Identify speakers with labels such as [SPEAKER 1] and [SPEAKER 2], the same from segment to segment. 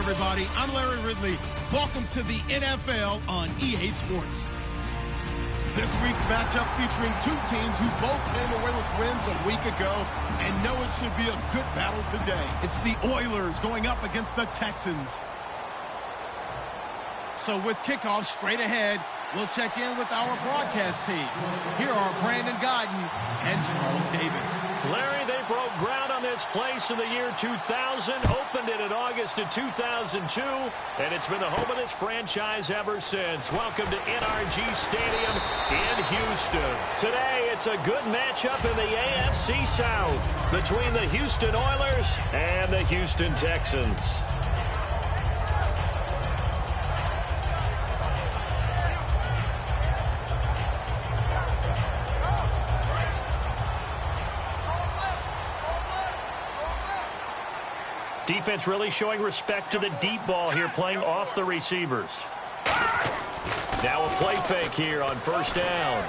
[SPEAKER 1] everybody. I'm Larry Ridley. Welcome to the NFL on EA Sports. This week's matchup featuring two teams who both came away with wins a week ago and know it should be a good battle today. It's the Oilers going up against the Texans. So with kickoff straight ahead, we'll check in with our broadcast team. Here are Brandon Godden and Charles Davis.
[SPEAKER 2] Larry, they broke ground on this place in the year 2000, opened it in August of 2002, and it's been the home of this franchise ever since. Welcome to NRG Stadium in Houston. Today, it's a good matchup in the AFC South between the Houston Oilers and the Houston Texans. Defense really showing respect to the deep ball here, playing off the receivers. Now a play fake here on first down.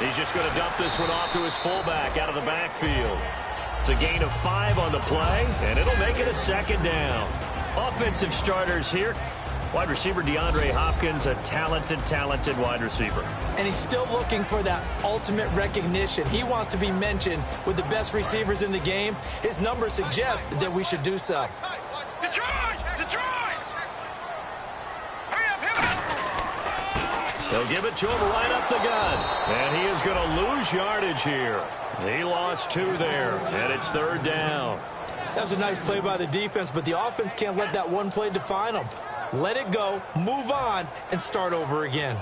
[SPEAKER 2] He's just going to dump this one off to his fullback out of the backfield. It's a gain of 5 on the play, and it'll make it a second down. Offensive starters here. Wide receiver DeAndre Hopkins, a talented wide receiver.
[SPEAKER 3] And he's still looking for that ultimate recognition. He wants to be mentioned with the best receivers in the game. His numbers suggest that we should do so.
[SPEAKER 2] They'll give it to him right up the gut. And he is going to lose yardage here. He lost 2 there, and it's third down.
[SPEAKER 3] That was a nice play by the defense, but the offense can't let that one play define them. Let it go, move on, and start over again.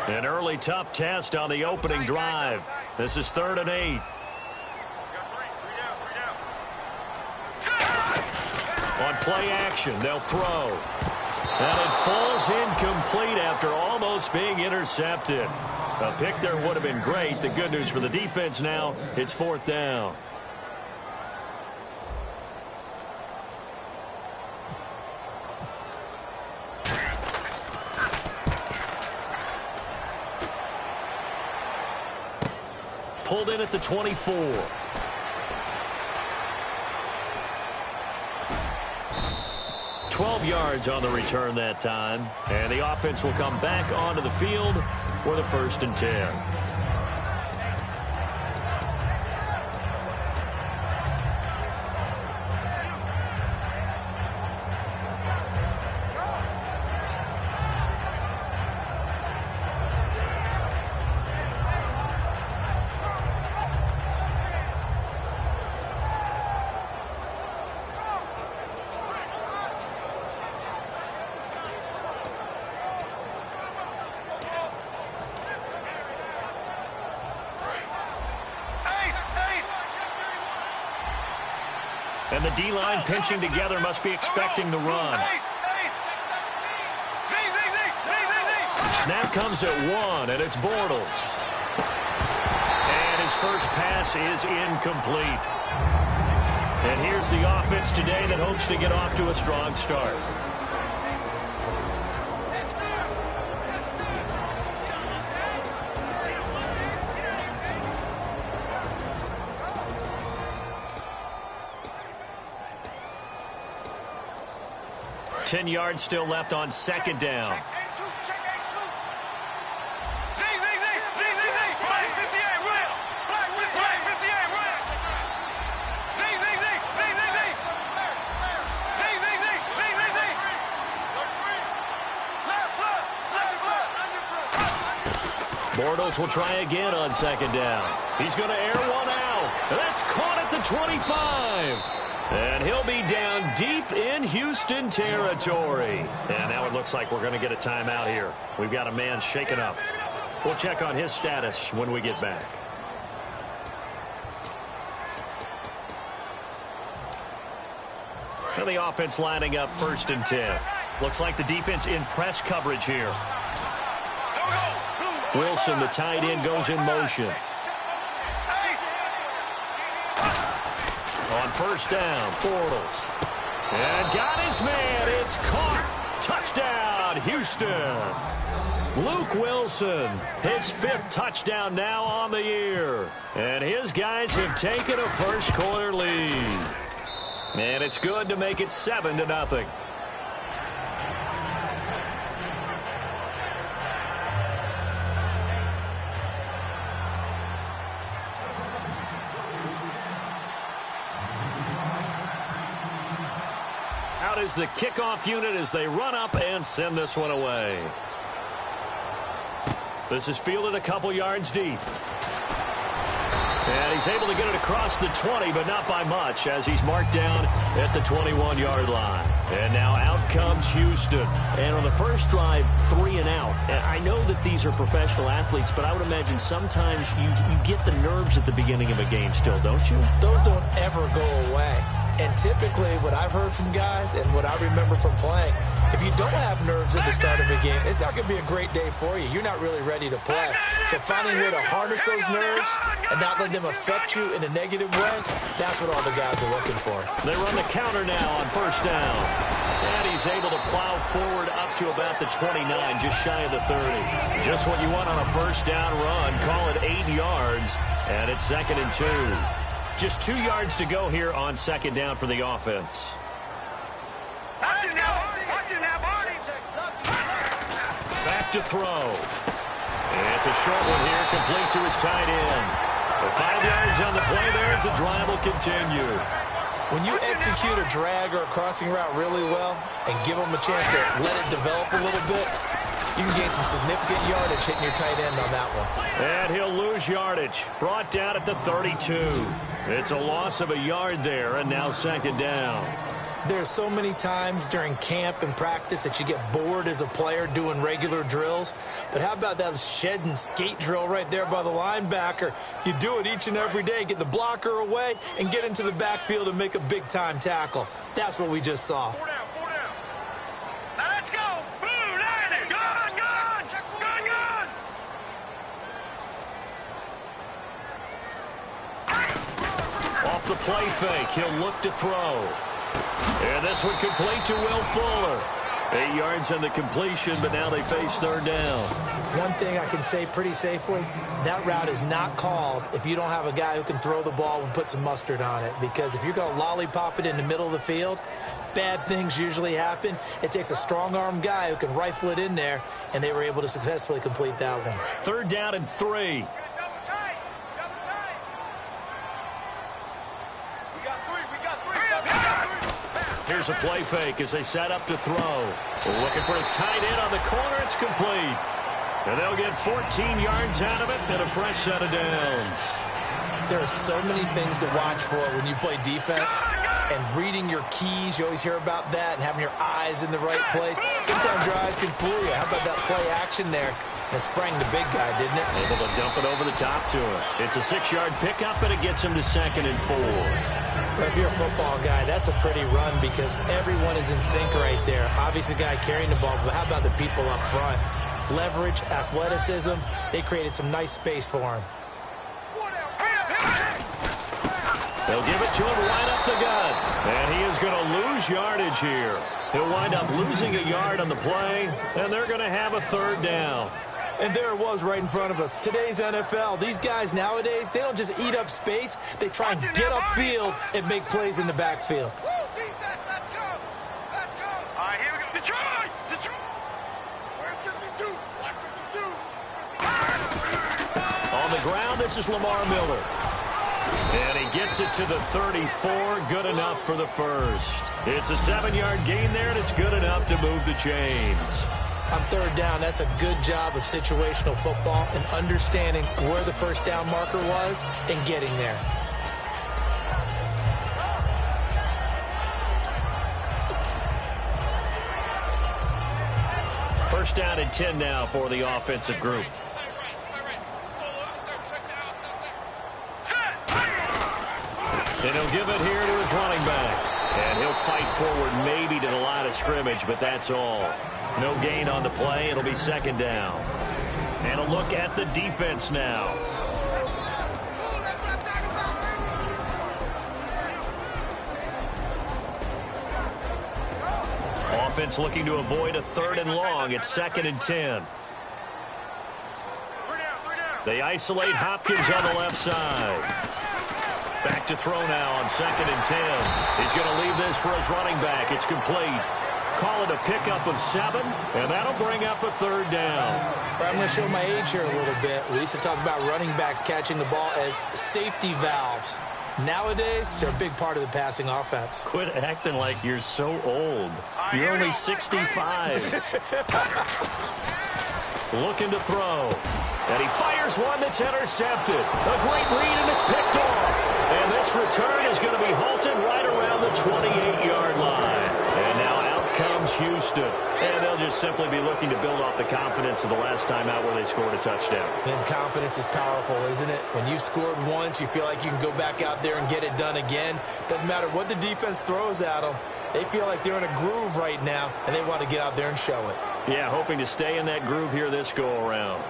[SPEAKER 2] An early tough test on the opening drive. This is 3rd and 8. On play action, they'll throw. And it falls incomplete after almost being intercepted. A pick there would have been great. The good news for the defense now, it's 4th down. Pulled in at the 24. $12 yards on the return that time. And the offense will come back onto the field for the 1st and 10. And the D-line pinching together must be expecting the run. Snap comes at 1, and it's Bortles. And his first pass is incomplete. And here's the offense today that hopes to get off to a strong start. Ten yards still left on 2nd down. Bortles will try again on 2nd down. He's going to air one out. And that's caught at the 25. And he'll be down deep in Houston territory. And now it looks like we're going to get a timeout here. We've got a man shaken up. We'll check on his status when we get back. And the offense lining up 1st and 10. Looks like the defense in press coverage here. Wilson, the tight end, goes in motion. On 1st down, Bortles. And got his man. It's caught. Touchdown, Houston. Luke Wilson, his 5th touchdown now on the year. And his guys have taken a first-quarter lead. And it's good to make it 7-0. Out is the kickoff unit as they run up and send this one away. This is fielded a couple yards deep. And he's able to get it across the 20, but not by much, as he's marked down at the 21-yard line. And now out comes Houston. And on the first drive, 3 and out. And I know that these are professional athletes, but I would imagine sometimes you get the nerves at the beginning of a game still, don't you?
[SPEAKER 3] Those don't ever go away. And typically what I've heard from guys and what I remember from playing, if you don't have nerves at the start of a game, it's not going to be a great day for you. You're not really ready to play. So finding a way to harness those nerves and not let them affect you in a negative way, that's what all the guys are looking for.
[SPEAKER 2] They run the counter now on first down. And he's able to plow forward up to about the 29, just shy of the 30. Just what you want on a first down run. Call it 8 yards, and it's 2nd and 2. Just 2 yards to go here on 2nd down for the offense.
[SPEAKER 4] Watch it now, Barney.
[SPEAKER 2] Back to throw. And it's a short one here, complete to his tight end. The 5 yards on the play there as the drive will continue.
[SPEAKER 3] When you execute a drag or a crossing route really well and give them a chance to let it develop a little bit, you can gain some significant yardage hitting your tight end on that one.
[SPEAKER 2] And he'll lose yardage. Brought down at the 32. It's a loss of a yard there, and now 2nd down.
[SPEAKER 3] There's so many times during camp and practice that you get bored as a player doing regular drills. But how about that shed and skate drill right there by the linebacker? You do it each and every day. Get the blocker away and get into the backfield and make a big-time tackle. That's what we just saw.
[SPEAKER 4] 4 down. Now let's go. Blue, Lightning. Gun.
[SPEAKER 2] Off the play fake, he'll look to throw. And this one complete to Will Fuller. 8 yards on the completion, but now they face 3rd down.
[SPEAKER 3] One thing I can say pretty safely, that route is not called if you don't have a guy who can throw the ball and put some mustard on it. Because if you're going to lollipop it in the middle of the field, bad things usually happen. It takes a strong-arm guy who can rifle it in there, and they were able to successfully complete that one.
[SPEAKER 2] 3rd down and 3. Here's a play fake as they set up to throw. Looking for his tight end on the corner. It's complete. And they'll get 14 yards out of it and a fresh set of downs.
[SPEAKER 3] There are so many things to watch for when you play defense. And reading your keys, you always hear about that, and having your eyes in the right place. Sometimes your eyes can fool you. How about that play action there? It sprang the big guy, didn't it?
[SPEAKER 2] Able to dump it over the top to him. It's a 6-yard pickup, and it gets him to 2nd and 4.
[SPEAKER 3] If you're a football guy, that's a pretty run because everyone is in sync right there. Obviously, the guy carrying the ball, but how about the people up front? Leverage, athleticism, they created some nice space for him.
[SPEAKER 2] They'll give it to him right up the gut. And he is going to lose yardage here. He'll wind up losing a yard on the play, and they're going to have a 3rd down.
[SPEAKER 3] And there it was right in front of us. Today's NFL, these guys nowadays, they don't just eat up space. They try and get upfield and make plays in the backfield.
[SPEAKER 4] Let's go. All right, here we go. Detroit. Where's 52? Watch 52.
[SPEAKER 2] On the ground, this is Lamar Miller. And he gets it to the 34. Good enough for the first. It's a 7-yard gain there, and it's good enough to move the chains.
[SPEAKER 3] On 3rd down, that's a good job of situational football and understanding where the first down marker was and getting there.
[SPEAKER 2] First down and 10 now for the offensive group. And he'll give it here to his running back. And he'll fight forward maybe to the line of scrimmage, but that's all. No gain on the play. It'll be 2nd down. And a look at the defense now. Offense looking to avoid a 3rd and long. It's 2nd and 10. They isolate Hopkins on the left side. Back to throw now on 2nd and 10. He's going to leave this for his running back. It's complete. Call it a pickup of 7, and that'll bring up a 3rd down.
[SPEAKER 3] I'm going to show my age here a little bit. We used to talk about running backs catching the ball as safety valves. Nowadays, they're a big part of the passing offense.
[SPEAKER 2] Quit acting like you're so old. You're only 65. Looking to throw. And he fires one that's intercepted. A great read, and it's picked off. And this return is going to be halted right around the 28-yard line. And now out comes Houston. And they'll just simply be looking to build off the confidence of the last time out where they scored a touchdown.
[SPEAKER 3] And confidence is powerful, isn't it? When you've scored once, you feel like you can go back out there and get it done again. Doesn't matter what the defense throws at them. They feel like they're in a groove right now, and they want to get out there and show it.
[SPEAKER 2] Yeah, hoping to stay in that groove here this go-around.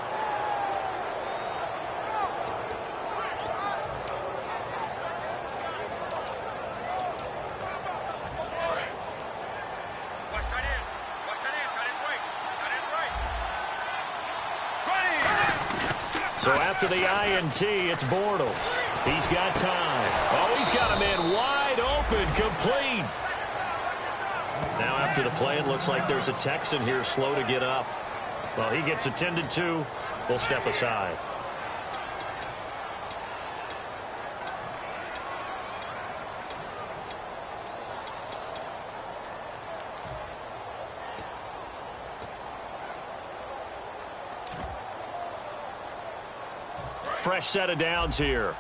[SPEAKER 2] So after the INT, it's Bortles. He's got time. Oh, he's got a man wide open, complete. Now after the play, it looks like there's a Texan here slow to get up. Well, he gets attended to. We'll step aside. Fresh set of downs here.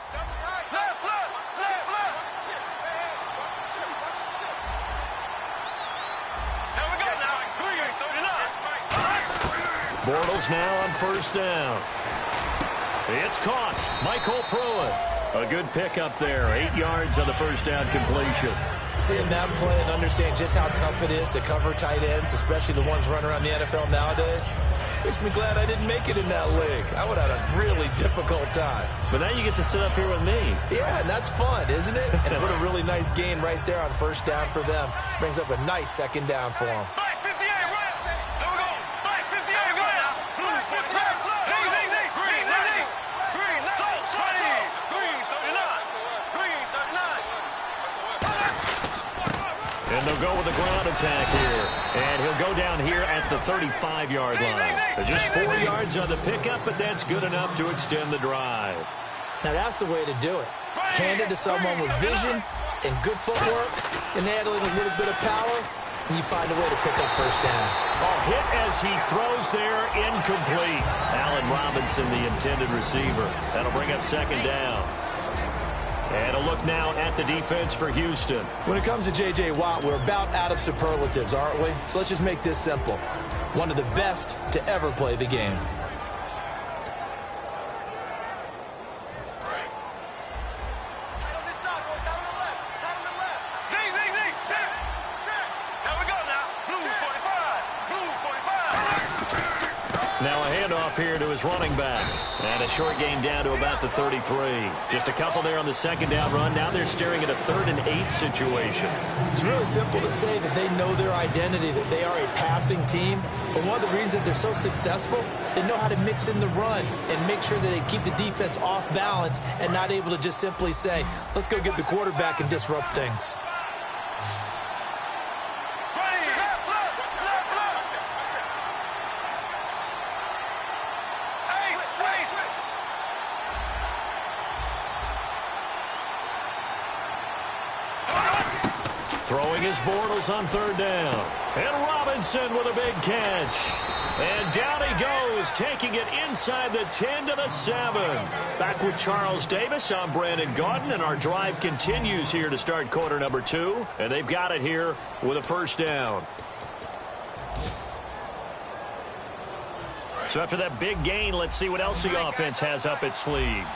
[SPEAKER 2] Bortles now on 1st down. It's caught. Michael Pruitt. A good pickup there. 8 yards on the 1st down completion.
[SPEAKER 3] Seeing that play and understand just how tough it is to cover tight ends, especially the ones running around the NFL nowadays, makes me glad I didn't make it in that league. I would have had a really difficult time.
[SPEAKER 2] But now you get to sit up here with me.
[SPEAKER 3] Yeah, and that's fun, isn't it? And put a really nice gain right there on 1st down for them. Brings up a nice 2nd down for them.
[SPEAKER 2] And they'll go with the ground attack here. And he'll go down here at the 35-yard line. Just 4 yards on the pickup, but that's good enough to extend the drive.
[SPEAKER 3] Now that's the way to do it. Hand it to someone with vision and good footwork, and add a little bit of power, and you find a way to pick up 1st downs.
[SPEAKER 2] Oh, hit as he throws there, incomplete. Allen Robinson, the intended receiver. That'll bring up 2nd down. And a look now at the defense for Houston.
[SPEAKER 3] When it comes to J.J. Watt, we're about out of superlatives, aren't we? So let's just make this simple. One of the best to ever play the game.
[SPEAKER 2] Now a handoff here to his running back. And a short gain down to about the 33. Just a couple there on the 2nd down run. Now they're staring at a 3rd and 8 situation.
[SPEAKER 3] It's really simple to say that they know their identity, that they are a passing team. But one of the reasons they're so successful, they know how to mix in the run and make sure that they keep the defense off balance and not able to just simply say, let's go get the quarterback and disrupt things.
[SPEAKER 2] Throwing his Bortles on 3rd down. And Robinson with a big catch. And down he goes, taking it inside the 10 to the 7. Back with Charles Davis, I'm Brandon Gaudin, and our drive continues here to start quarter number 2. And they've got it here with a 1st down. So after that big gain, let's see what else the offense has up its sleeve.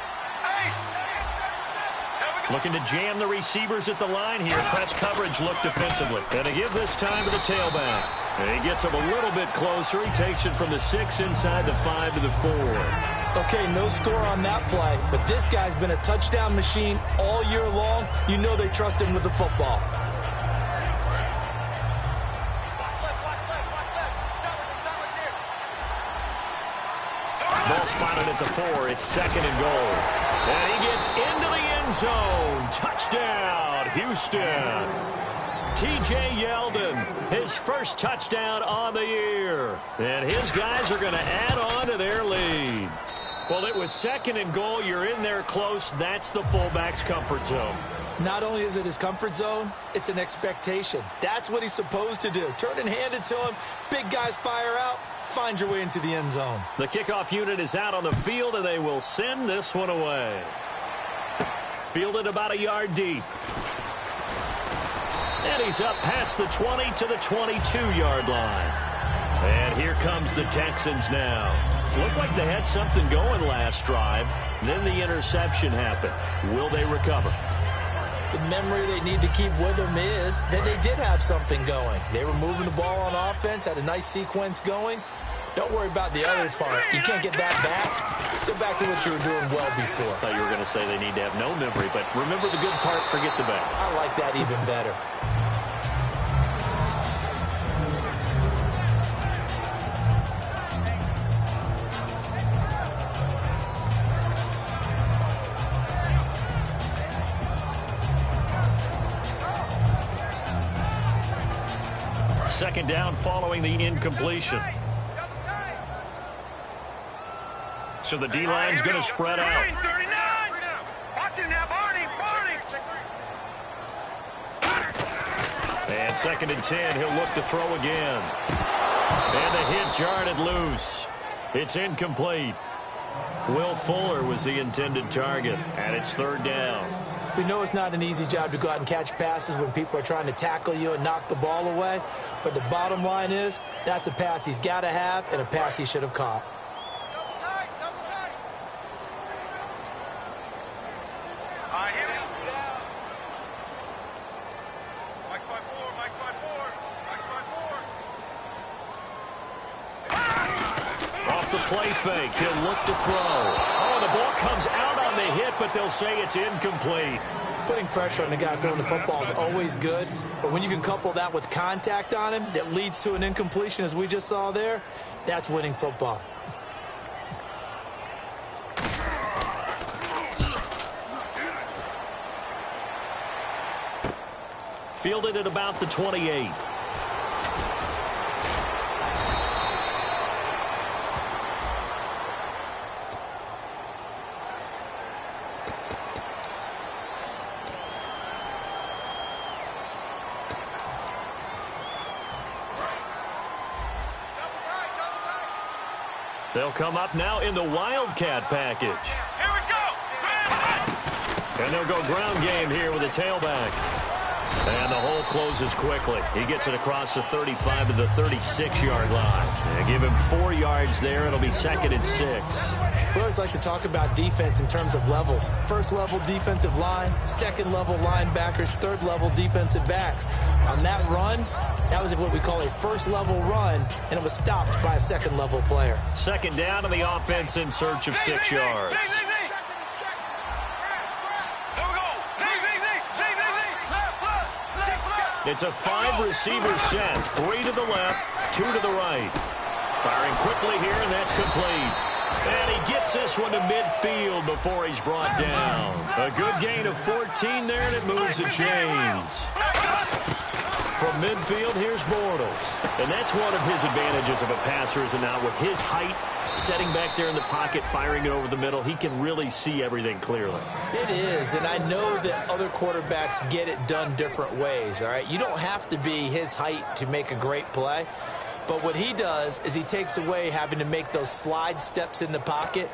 [SPEAKER 2] Looking to jam the receivers at the line here. Press coverage look defensively. And to give this time to the tailback. And he gets him a little bit closer. He takes it from the 6 inside the 5 to the 4.
[SPEAKER 3] Okay, no score on that play, but this guy's been a touchdown machine all year long. You know they trust him with the football.
[SPEAKER 2] Ball spotted at the 4. It's 2nd and goal. And he gets into the end zone. Touchdown, Houston. T.J. Yeldon, his first touchdown on the year. And his guys are going to add on to their lead. Well, it was 2nd and goal. You're in there close. That's the fullback's comfort zone.
[SPEAKER 3] Not only is it his comfort zone, it's an expectation. That's what he's supposed to do. Turn and hand it to him. Big guys fire out. Find your way into the end zone.
[SPEAKER 2] The kickoff unit is out on the field, and they will send this one away. Fielded about a yard deep. And he's up past the 20 to the 22-yard line. And here comes the Texans now. Looked like they had something going last drive. Then the interception happened. Will they recover?
[SPEAKER 3] The memory they need to keep with them is that they did have something going. They were moving the ball on offense, had a nice sequence going. Don't worry about the other part. You can't get that back. Let's go back to what you were doing well before.
[SPEAKER 2] I thought you were going to say they need to have no memory, but remember the good part, forget the bad.
[SPEAKER 3] I like that even better.
[SPEAKER 2] Second down following the incompletion. So the D-line's going to spread out. And 2nd and 10, he'll look to throw again. And the hit jarred loose. It's incomplete. Will Fuller was the intended target, and it's 3rd down.
[SPEAKER 3] We know it's not an easy job to go out and catch passes when people are trying to tackle you and knock the ball away. But the bottom line is, that's a pass he's got to have and a pass he should have caught.
[SPEAKER 4] Double tight, double tight. All right, here we go. Mike 5-4, Mike 5-4, Mike 5-4.
[SPEAKER 2] Off the play fake, he'll look to throw. Oh, the ball comes out on the hit, but they'll say it's incomplete.
[SPEAKER 3] Putting pressure on the guy throwing the football is always good, but when you can couple that with contact on him that leads to an incompletion, as we just saw there, that's winning football.
[SPEAKER 2] Fielded at about the 28. They'll come up now in the Wildcat package.
[SPEAKER 4] Here we go.
[SPEAKER 2] And they'll go ground game here with a tailback. And the hole closes quickly. He gets it across the 35 to the 36-yard line. And give him 4 yards there. It'll be 2nd and 6.
[SPEAKER 3] We always like to talk about defense in terms of levels. First-level defensive line, second-level linebackers, third-level defensive backs. On that run, that was what we call a first-level run, and it was stopped by a second-level player.
[SPEAKER 2] 2nd down to the offense in search of 6 yards. It's a 5-receiver set. 3 to the left, 2 to the right. Firing quickly here, and that's complete. And he gets this one to midfield before he's brought down. A good gain of 14 there, and it moves the chains. From midfield, here's Bortles. And that's one of his advantages of a passer, is now with his height, setting back there in the pocket, firing it over the middle, he can really see everything clearly.
[SPEAKER 3] It is, and I know that other quarterbacks get it done different ways, all right? You don't have to be his height to make a great play, but what he does is he takes away having to make those slide steps in the pocket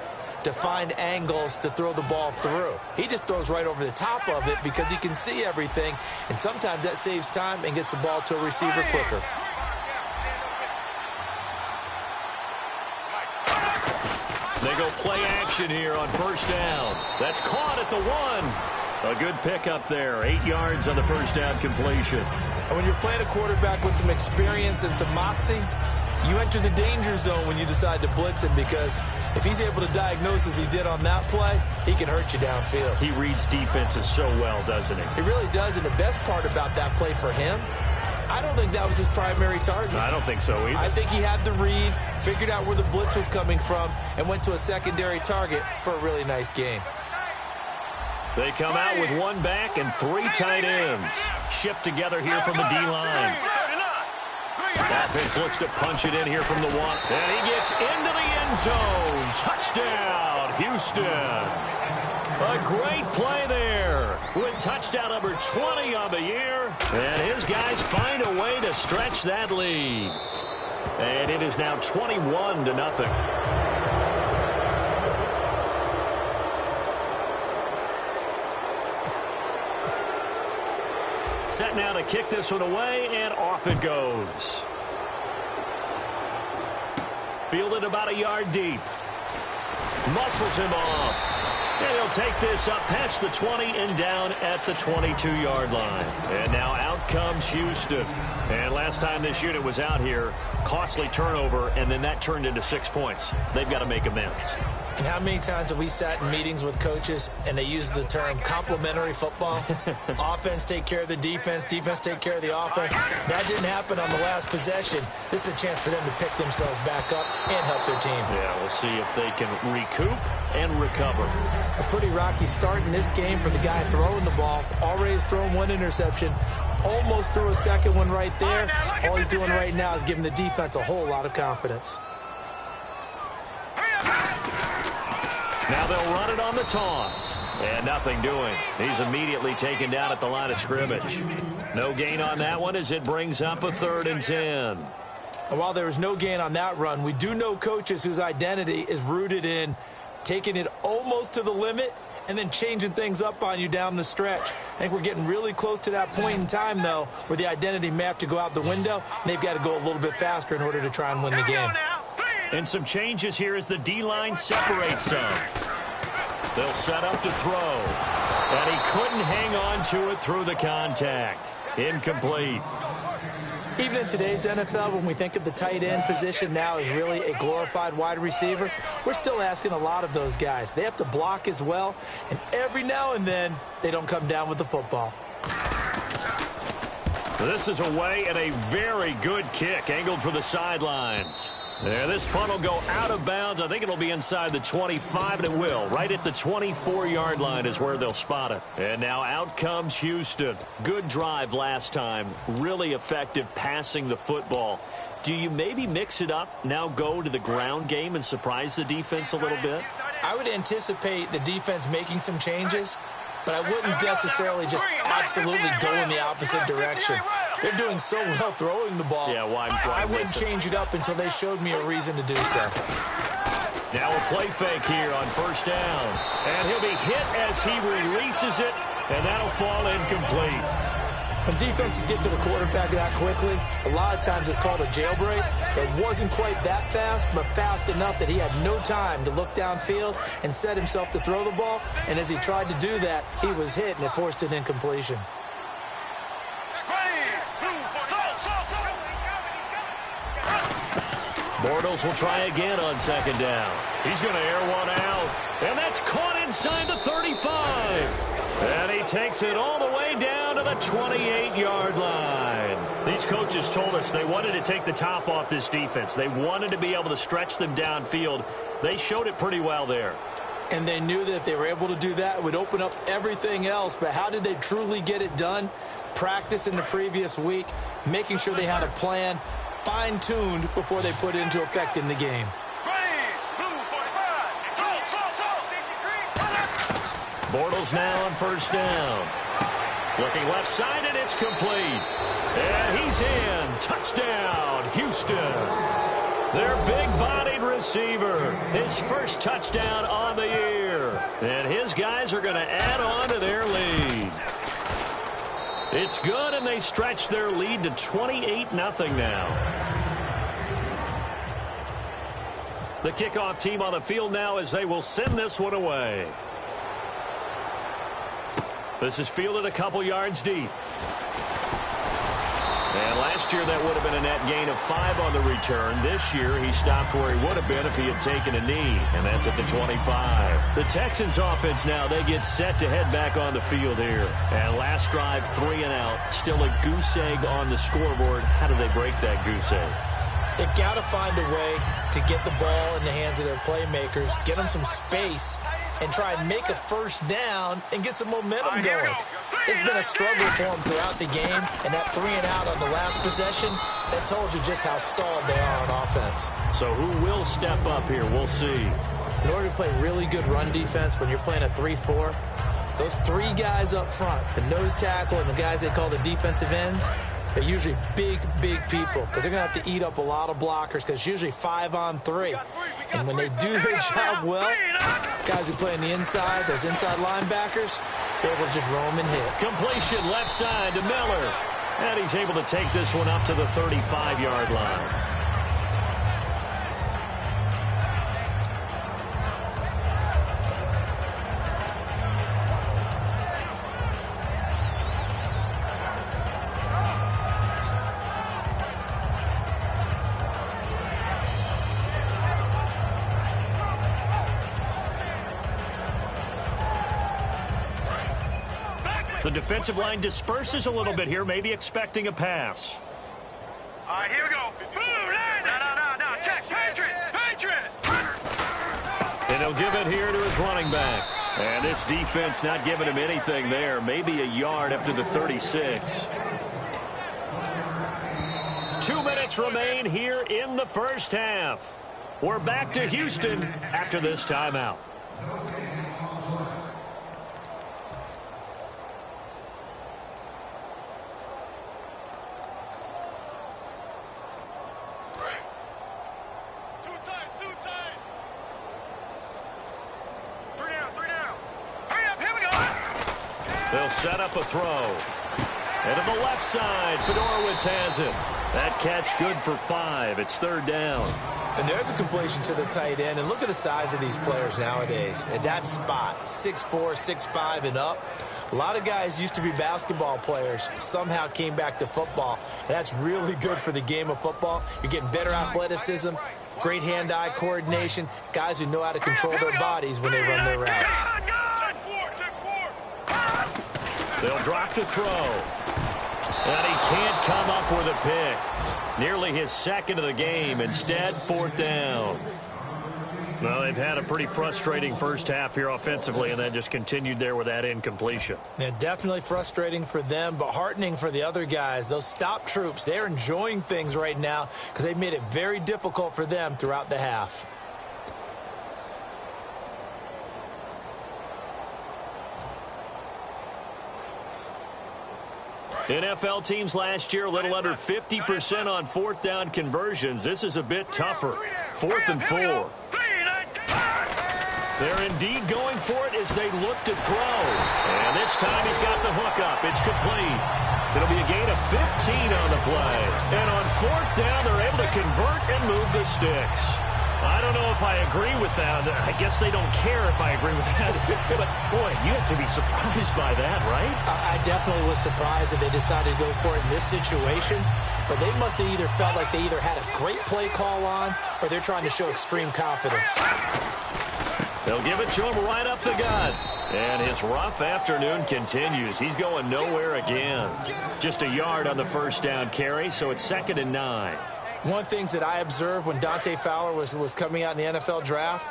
[SPEAKER 3] to find angles to throw the ball through. He just throws right over the top of it because he can see everything, and sometimes that saves time and gets the ball to a receiver quicker.
[SPEAKER 2] They go play action here on 1st down. That's caught at the 1. A good pickup there. 8 yards on the 1st down completion.
[SPEAKER 3] And when you're playing a quarterback with some experience and some moxie, you enter the danger zone when you decide to blitz him, because if he's able to diagnose as he did on that play, he can hurt you downfield.
[SPEAKER 2] He reads defenses so well, doesn't he?
[SPEAKER 3] He really does, and the best part about that play for him I don't think that was his primary target.
[SPEAKER 2] I don't think so either.
[SPEAKER 3] I think he had the read, figured out where the blitz was coming from, and went to a secondary target for a really nice game.
[SPEAKER 2] They come out with one back and three tight ends. Shift together here from the D-line. Offense looks to punch it in here from the one. And he gets into the end zone. Touchdown, Houston. A great play there with touchdown number 20 on the year. And his guys find a way to stretch that lead. And it is now 21-0. Set now to kick this one away, and off it goes. Fielded about a yard deep. Muscles him off. And he'll take this up past the 20 and down at the 22-yard line. And now out comes Houston. And last time this unit was out here, costly turnover, and then that turned into 6 points. They've got to make amends.
[SPEAKER 3] And how many times have we sat in meetings with coaches and they use the term complementary football? Offense take care of the defense, defense take care of the offense. That didn't happen on the last possession. This is a chance for them to pick themselves back up and help their team.
[SPEAKER 2] Yeah, we'll see if they can recoup and recover.
[SPEAKER 3] A pretty rocky start in this game for the guy throwing the ball. Already has thrown one interception. Almost threw a second one right there. All he's doing right now is giving the defense a whole lot of confidence.
[SPEAKER 2] Now they'll run it on the toss. And nothing doing. He's immediately taken down at the line of scrimmage. No gain on that one as it brings up a 3rd and 10.
[SPEAKER 3] And while there was no gain on that run, we do know coaches whose identity is rooted in taking it almost to the limit and then changing things up on you down the stretch. I think we're getting really close to that point in time, though, where the identity may have to go out the window, and they've got to go a little bit faster in order to try and win the game.
[SPEAKER 2] And some changes here as the D-line separates some. They'll set up to throw. And he couldn't hang on to it through the contact. Incomplete.
[SPEAKER 3] Even in today's NFL, when we think of the tight end position now as really a glorified wide receiver, we're still asking a lot of those guys. They have to block as well, and every now and then, they don't come down with the football.
[SPEAKER 2] This is away and a very good kick, angled for the sidelines. There, this punt will go out of bounds. I think it'll be inside the 25, and it will. Right at the 24-yard line is where they'll spot it. And now out comes Houston. Good drive last time. Really effective passing the football. Do you maybe mix it up, now go to the ground game and surprise the defense a little bit?
[SPEAKER 3] I would anticipate the defense making some changes, but I wouldn't necessarily just absolutely go in the opposite direction. They're doing so well throwing the ball.
[SPEAKER 2] Yeah, why
[SPEAKER 3] I wouldn't change it up until they showed me a reason to do so.
[SPEAKER 2] Now a play fake here on 1st down. And he'll be hit as he releases it, and that'll fall incomplete.
[SPEAKER 3] When defenses get to the quarterback that quickly, a lot of times it's called a jailbreak. It wasn't quite that fast, but fast enough that he had no time to look downfield and set himself to throw the ball. And as he tried to do that, he was hit, and it forced an incompletion.
[SPEAKER 2] Bortles will try again on 2nd down. He's going to air one out, and that's caught inside the 35. And he takes it all the way down to the 28-yard line. These coaches told us they wanted to take the top off this defense. They wanted to be able to stretch them downfield. They showed it pretty well there.
[SPEAKER 3] And they knew that if they were able to do that, it would open up everything else. But how did they truly get it done? Practice in the previous week, making sure they had a plan, fine-tuned before they put it into effect in the game.
[SPEAKER 2] Bortles now on 1st down. Looking left side, and it's complete. And he's in. Touchdown, Houston. Their big-bodied receiver. His first touchdown on the year. And his guys are going to add on to their lead. It's good, and they stretch their lead to 28-0 now. The kickoff team on the field now as they will send this one away. This is fielded a couple yards deep. And last year, that would have been a net gain of 5 on the return. This year, he stopped where he would have been if he had taken a knee, and that's at the 25. The Texans offense now, they get set to head back on the field here. And last drive, 3 and out. Still a goose egg on the scoreboard. How do they break that goose egg?
[SPEAKER 3] They've got to find a way to get the ball in the hands of their playmakers, get them some space, and try and make a first down and get some momentum going. It's been a struggle for them throughout the game, and that 3 and out on the last possession, that told you just how stalled they are on offense.
[SPEAKER 2] So who will step up here? We'll see.
[SPEAKER 3] In order to play really good run defense when you're playing a 3-4, those 3 guys up front, the nose tackle and the guys they call the defensive ends, they're usually big, big people because they're going to have to eat up a lot of blockers because it's usually 5-on-3. And when they do their job well, guys who play on the inside, those inside linebackers, they're able to just roam and hit.
[SPEAKER 2] Completion left side to Miller. And he's able to take this one up to the 35-yard line. The defensive line disperses a little bit here, maybe expecting a pass.
[SPEAKER 4] All right, here we go. No. Check. Patriot.
[SPEAKER 2] And he'll give it here to his running back. And this defense not giving him anything there. Maybe a yard up to the 36. 2 minutes remain here in the first half. We're back to Houston after this timeout. They'll set up a throw. And to the left side, Fedorowicz has it. That catch good for 5. It's 3rd down.
[SPEAKER 3] And there's a completion to the tight end. And look at the size of these players nowadays. At that spot, 6'4", 6'5", and up. A lot of guys used to be basketball players, somehow came back to football. And that's really good for the game of football. You're getting better athleticism, great hand-eye coordination, guys who know how to control their bodies when they run their routes.
[SPEAKER 2] They'll drop to throw. And he can't come up with a pick. Nearly his 2nd of the game. Instead, 4th down. Well, they've had a pretty frustrating first half here offensively, and then just continued there with that incompletion.
[SPEAKER 3] Yeah, definitely frustrating for them, but heartening for the other guys. Those stop troops, they're enjoying things right now because they've made it very difficult for them throughout the half.
[SPEAKER 2] NFL teams last year a little under 50% on 4th down conversions. This is a bit tougher. 4th and 4. They're indeed going for it as they look to throw. And this time he's got the hook up. It's complete. It'll be a gain of 15 on the play. And on 4th down, they're able to convert and move the sticks. I don't know if I agree with that. I guess they don't care if I agree with that. But, boy, you have to be surprised by that, right?
[SPEAKER 3] I definitely was surprised that they decided to go for it in this situation. But they must have either felt like they either had a great play call on or they're trying to show extreme confidence.
[SPEAKER 2] They'll give it to him right up the gut. And his rough afternoon continues. He's going nowhere again. Just a yard on the first down carry, so it's 2nd and 9.
[SPEAKER 3] One of the things that I observed when Dante Fowler was coming out in the NFL draft,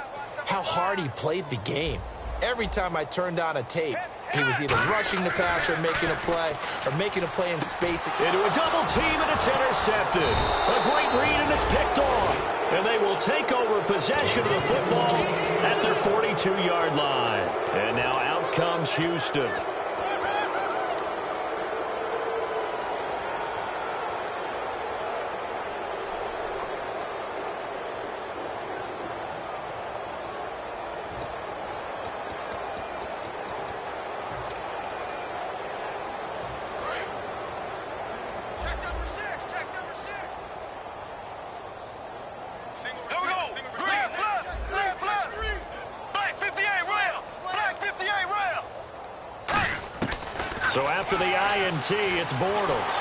[SPEAKER 3] how hard he played the game. Every time I turned on a tape, he was either rushing the pass or making a play in space.
[SPEAKER 2] Into a double team, and it's intercepted. A great read, and it's picked off. And they will take over possession of the football at their 42-yard line. And now out comes Houston. So after the INT, it's Bortles.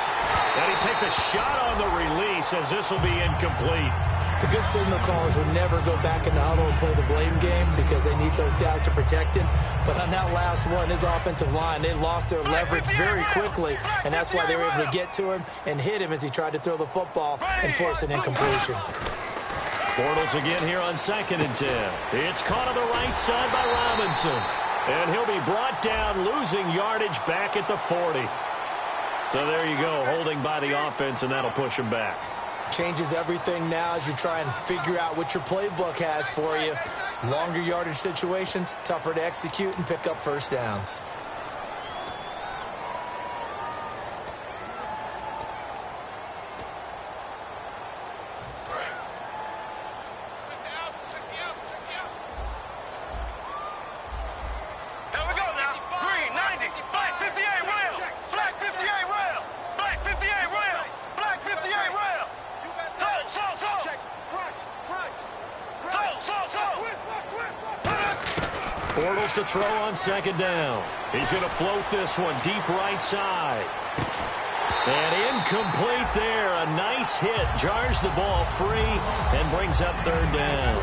[SPEAKER 2] And he takes a shot on the release as this will be incomplete.
[SPEAKER 3] The good signal callers would never go back in the huddle and play the blame game because they need those guys to protect him. But on that last one, his offensive line, they lost their leverage very quickly, and that's why they were able to get to him and hit him as he tried to throw the football and force an incompletion.
[SPEAKER 2] Bortles again here on 2nd and 10. It's caught on the right side by Robinson. And he'll be brought down, losing yardage back at the 40. So there you go, holding by the offense, and that'll push him back.
[SPEAKER 3] Changes everything now as you try and figure out what your playbook has for you. Longer yardage situations, tougher to execute and pick up first downs.
[SPEAKER 2] Bortles to throw on 2nd down. He's going to float this one deep right side. And incomplete there. A nice hit. Jars the ball free and brings up 3rd down.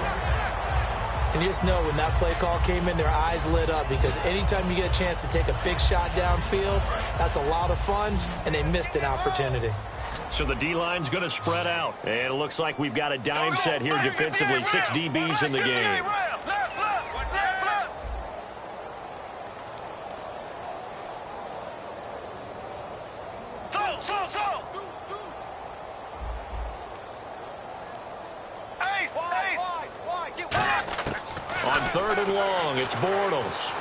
[SPEAKER 3] And you just know when that play call came in, their eyes lit up because anytime you get a chance to take a big shot downfield, that's a lot of fun, and they missed an opportunity.
[SPEAKER 2] So the D-line's going to spread out. And it looks like we've got a dime set here defensively. 6 DBs in the game. On 3rd and long, it's Bortles.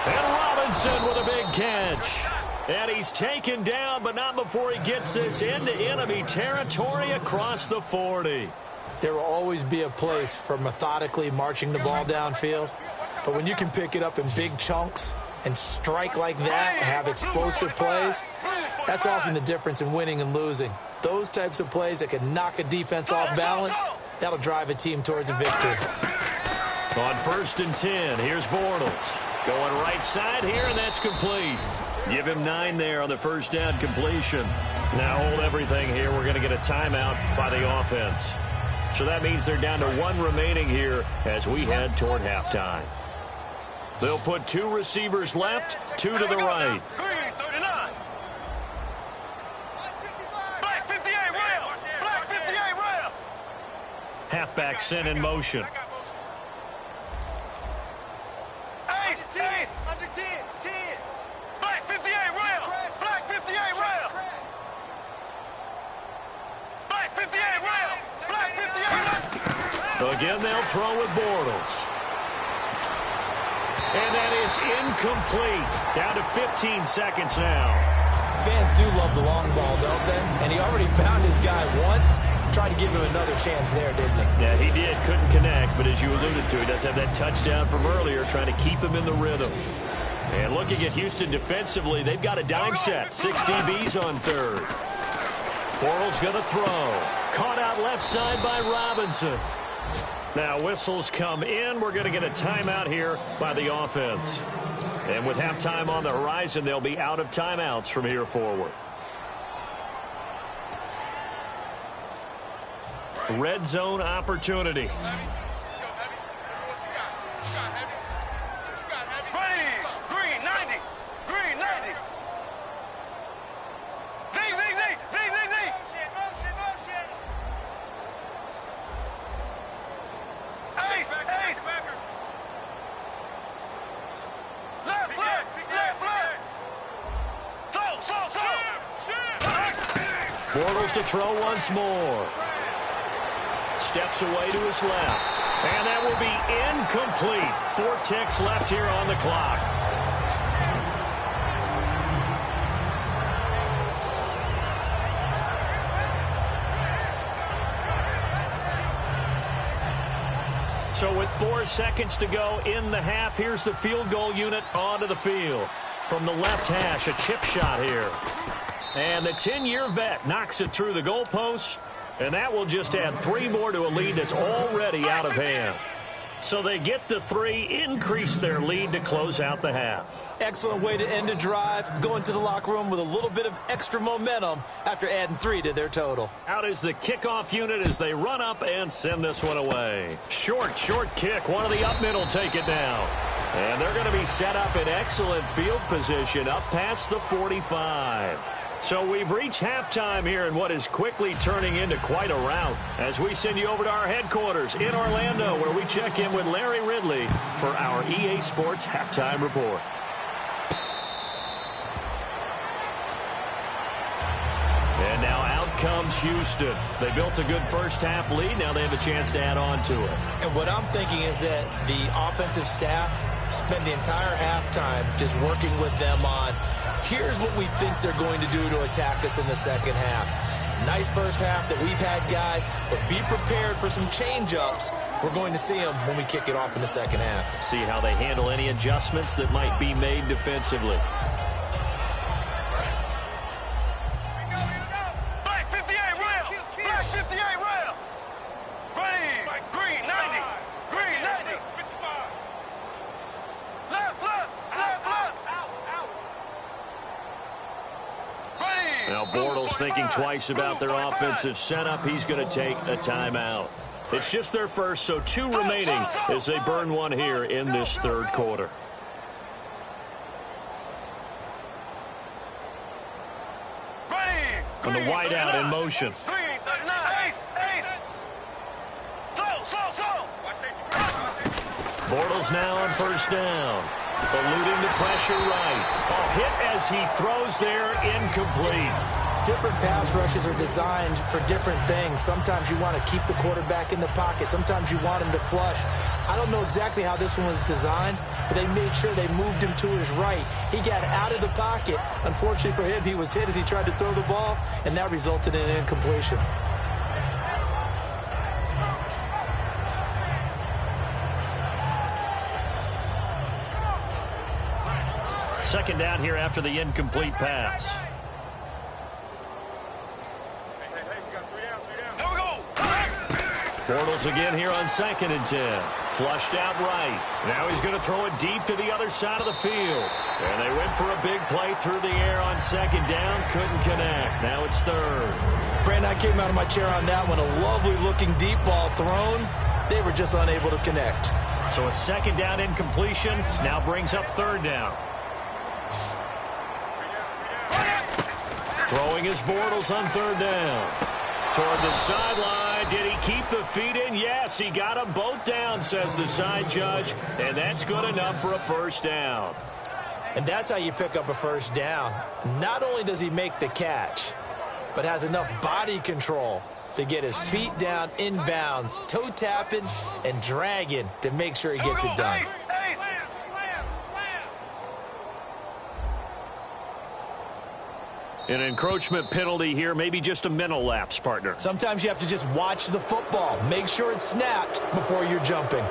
[SPEAKER 2] And Robinson with a big catch. And he's taken down, but not before he gets this into enemy territory across the 40.
[SPEAKER 3] There will always be a place for methodically marching the ball downfield. But when you can pick it up in big chunks and strike like that and have explosive plays, that's often the difference in winning and losing. Those types of plays that can knock a defense off balance, that'll drive a team towards a victory.
[SPEAKER 2] On 1st and 10, here's Bortles. Going right side here, and that's complete. Give him 9 there on the 1st down completion. Now hold everything here. We're going to get a timeout by the offense. So that means they're down to 1 remaining here as we head toward halftime. They'll put 2 receivers left, 2 to the right. Halfback sent in motion.
[SPEAKER 4] Under 10. Black 58 rail. Black 58 rail. Black 58 rail. Black 58 rail.
[SPEAKER 2] Again, they'll throw with Bortles. And that is incomplete. Down to 15 seconds now.
[SPEAKER 3] Fans do love the long ball, don't they? And he already found his guy once. Tried to give him another chance there, didn't he?
[SPEAKER 2] Yeah, he did. Couldn't connect, but as you alluded to, he does have that touchdown from earlier, trying to keep him in the rhythm. And looking at Houston defensively, they've got a dime set. 6 DBs on 3rd. Bortles going to throw. Caught out left side by Robinson. Now whistles come in. We're going to get a timeout here by the offense. And with halftime on the horizon, they'll be out of timeouts from here forward. Red zone opportunity.
[SPEAKER 4] Green 90. Green 90. Z. Motion. Ace. Left.
[SPEAKER 2] Bortles to throw once more. Steps away to his left. And that will be incomplete. 4 ticks left here on the clock. So with 4 seconds to go in the half, here's the field goal unit onto the field. From the left hash, a chip shot here. And the 10-year vet knocks it through the goalpost. And that will just add 3 more to a lead that's already out of hand. So they get the 3, increase their lead to close out the half.
[SPEAKER 3] Excellent way to end a drive, go into the locker room with a little bit of extra momentum after adding 3 to their total.
[SPEAKER 2] Out is the kickoff unit as they run up and send this one away. Short kick. One of the up mid will take it down. And they're going to be set up in excellent field position up past the 45. So we've reached halftime here in what is quickly turning into quite a rout as we send you over to our headquarters in Orlando where we check in with Larry Ridley for our EA Sports Halftime Report. And now out comes Houston. They built a good first-half lead. Now they have a chance to add on to it.
[SPEAKER 3] And what I'm thinking is that the offensive staff spend the entire halftime just working with them on, here's what we think they're going to do to attack us in the second half. Nice first half that we've had, guys, but be prepared for some change-ups. We're going to see them when we kick it off in the second half.
[SPEAKER 2] See how they handle any adjustments that might be made defensively.
[SPEAKER 4] Black 58 rail. Black 58 rail. Ready. Green 90. Green 90. 55. Left. Ready.
[SPEAKER 2] Now Bortles thinking twice about their offensive setup. He's going to take a timeout. It's just their first, so 2 remaining as they burn one here in this third quarter. And the wideout in motion. Bortles now on first down. Eluding the pressure right. A hit as he throws there, incomplete.
[SPEAKER 3] Different pass rushes are designed for different things. Sometimes you want to keep the quarterback in the pocket. Sometimes you want him to flush. I don't know exactly how this one was designed, but they made sure they moved him to his right. He got out of the pocket. Unfortunately for him, he was hit as he tried to throw the ball, and that resulted in an incompletion.
[SPEAKER 2] Second down here after the incomplete pass. Bortles again here on 2nd and 10. Flushed out right. Now he's going to throw it deep to the other side of the field. And they went for a big play through the air on 2nd down. Couldn't connect. Now it's 3rd.
[SPEAKER 3] Brandon, I came out of my chair on that one. A lovely-looking deep ball thrown. They were just unable to connect.
[SPEAKER 2] So a 2nd down incompletion now brings up 3rd down. Throwing his Bortles on 3rd down. Toward the sideline. Did he keep the feet in? Yes, he got them both down, says the side judge. And that's good enough for a first down.
[SPEAKER 3] And that's how you pick up a first down. Not only does he make the catch, but has enough body control to get his feet down inbounds, toe tapping and dragging to make sure he gets it done.
[SPEAKER 2] An encroachment penalty here, maybe just a mental lapse, partner.
[SPEAKER 3] Sometimes you have to just watch the football. Make sure it's snapped before you're jumping.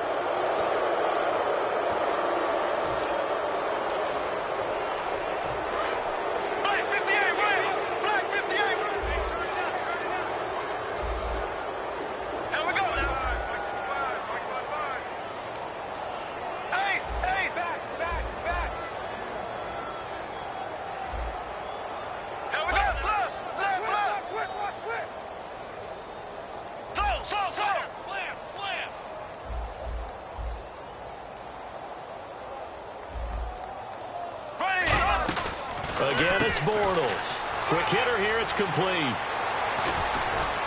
[SPEAKER 2] Again, it's Bortles. Quick hitter here, it's complete.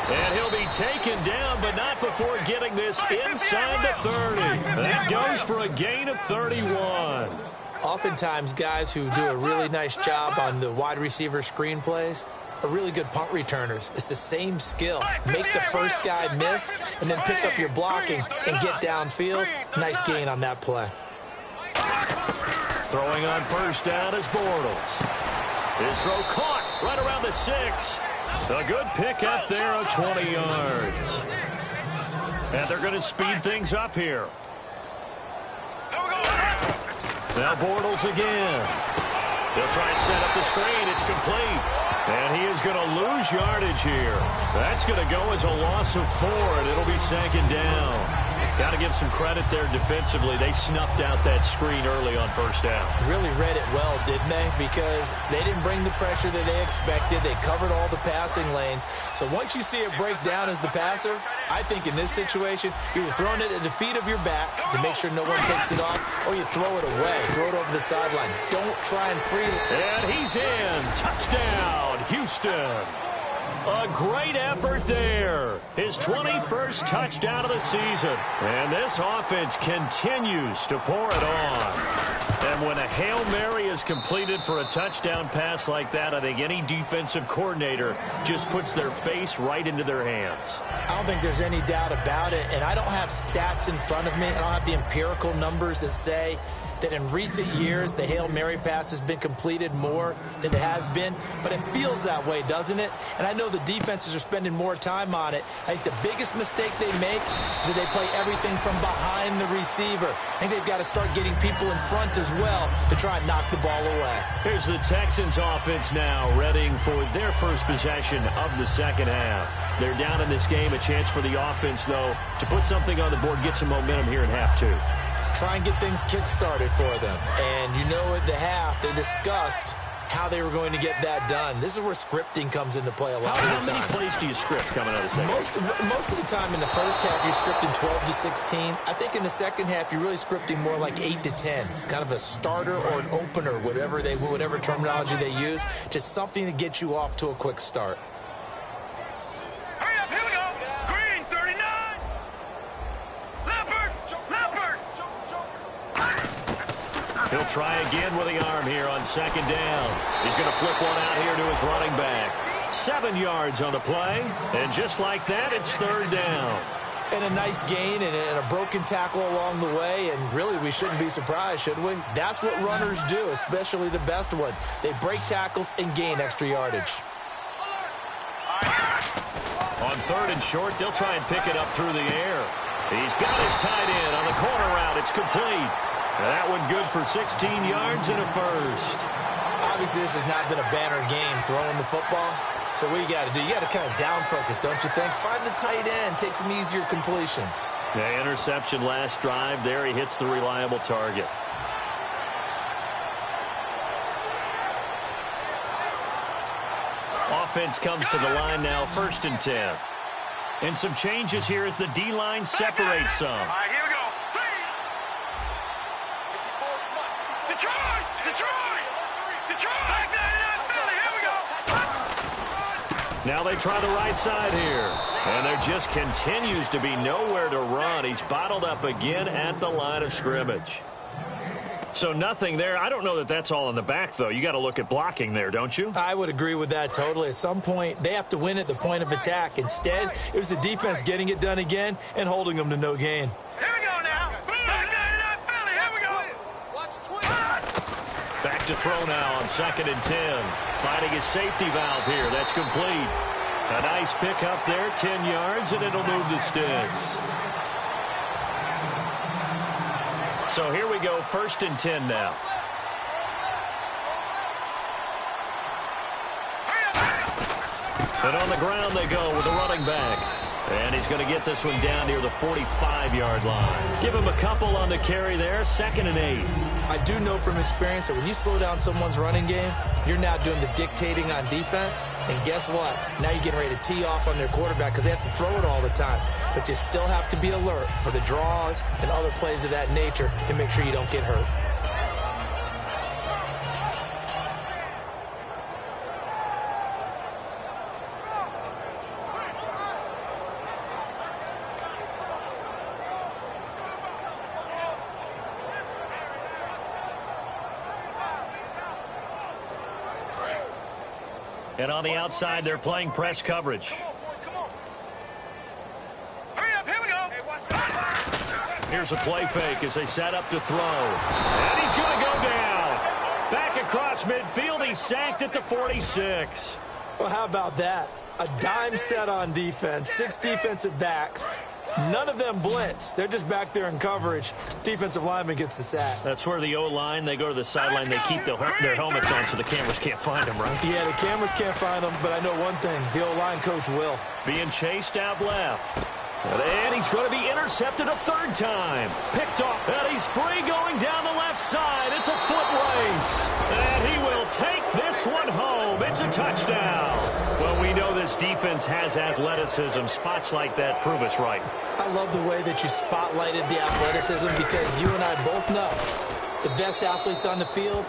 [SPEAKER 2] And he'll be taken down, but not before getting this inside the 30. That goes for a gain of 31.
[SPEAKER 3] Oftentimes, guys who do a really nice job on the wide receiver screen plays are really good punt returners. It's the same skill. Make the first guy miss, and then pick up your blocking and get downfield. Nice gain on that play.
[SPEAKER 2] Throwing on first down is Bortles. His throw caught right around the 6. A good pickup there of 20 yards. And they're going to speed things up here. Now Bortles again. He'll try and set up the screen. It's complete. And he is going to lose yardage here. That's going to go as a loss of 4, and it'll be 2nd down. Got to give some credit there defensively. They snuffed out that screen early on first down.
[SPEAKER 3] Really read it well, didn't they? Because they didn't bring the pressure that they expected. They covered all the passing lanes. So once you see it break down as the passer, I think in this situation, you're either throwing it at the feet of your back to make sure no one takes it off, or you throw it away, throw it over the sideline. Don't try and free it.
[SPEAKER 2] And he's in. Touchdown, Houston. A great effort there. His 21st touchdown of the season. And this offense continues to pour it on. And when a Hail Mary is completed for a touchdown pass like that, I think any defensive coordinator just puts their face right into their hands.
[SPEAKER 3] I don't think there's any doubt about it. And I don't have stats in front of me. I don't have the empirical numbers that say that in recent years the Hail Mary pass has been completed more than it has been, but it feels that way, doesn't it? And I know the defenses are spending more time on it. I think the biggest mistake they make is that they play everything from behind the receiver. I think they've got to start getting people in front as well to try and knock the ball away.
[SPEAKER 2] Here's the Texans offense now, readying for their first possession of the second half. They're down in this game, a chance for the offense, though, to put something on the board, get some momentum here in half two.
[SPEAKER 3] Try and get things kick-started for them. And you know at the half, they discussed how they were going to get that done. This is where scripting comes into play a lot of the time.
[SPEAKER 2] How many plays do you script coming out of the second?
[SPEAKER 3] Most of the time in the first half, you're scripting 12 to 16. I think in the second half, you're really scripting more like 8 to 10. Kind of a starter or an opener, whatever terminology they use. Just something to get you off to a quick start.
[SPEAKER 4] Hurry up, here we go. Green, 39. Leopard.
[SPEAKER 2] He'll try again with the arm here on second down. He's going to flip one out here to his running back. 7 yards on the play, and just like that, it's third down.
[SPEAKER 3] And a nice gain and a broken tackle along the way, and really we shouldn't be surprised, should we? That's what runners do, especially the best ones. They break tackles and gain extra yardage.
[SPEAKER 2] On third and short, they'll try and pick it up through the air. He's got his tight end on the corner route. It's complete. That one good for 16 yards and a first.
[SPEAKER 3] Obviously, this has not been a banner game throwing the football. So what you got to do, you got to kind of down focus, don't you think? Find the tight end, take some easier completions.
[SPEAKER 2] The interception last drive there. He hits the reliable target. Offense comes to the line now, 1st and 10. And some changes here as the D-line separates some.
[SPEAKER 4] All right, here we go. Detroit! Back 99 Philly, here we go.
[SPEAKER 2] Now they try the right side here. And there just continues to be nowhere to run. He's bottled up again at the line of scrimmage. So nothing there. I don't know that that's all in the back, though. You got to look at blocking there, don't you?
[SPEAKER 3] I would agree with that totally. At some point, they have to win at the point of attack. Instead, it was the defense getting it done again and holding them to no gain.
[SPEAKER 4] Here we go now. Back 99 Philly, here we go.
[SPEAKER 2] Back to throw now on 2nd and 10. Finding his safety valve here. That's complete. A nice pick up there, 10 yards, and it'll move the sticks. So here we go, 1st and 10 now. And on the ground they go with the running back. And he's going to get this one down near the 45-yard line. Give him a couple on the carry there, 2nd and 8.
[SPEAKER 3] I do know from experience that when you slow down someone's running game, you're now doing the dictating on defense. And guess what? Now you're getting ready to tee off on their quarterback because they have to throw it all the time. But you still have to be alert for the draws and other plays of that nature and make sure you don't get hurt.
[SPEAKER 2] And on the outside, they're playing press coverage.
[SPEAKER 4] Hurry up, here we go.
[SPEAKER 2] Here's a play fake as they set up to throw. And he's going to go down. Back across midfield, he's sacked at the 46.
[SPEAKER 3] Well, how about that? A dime set on defense, 6 defensive backs. None of them blitz. They're just back there in coverage. Defensive lineman gets the sack.
[SPEAKER 2] That's where the O-line, they go to the sideline, they keep their helmets on so the cameras can't find them, right?
[SPEAKER 3] Yeah, the cameras can't find them, but I know one thing. The O-line coach will.
[SPEAKER 2] Being chased out left. And he's going to be intercepted a third time. Picked off. And he's free going down the left side. It's a foot race. And he will take this one home. It's a touchdown. Well, we know this defense has athleticism. Spots like that prove us right.
[SPEAKER 3] I love the way that you spotlighted the athleticism because you and I both know the best athletes on the field,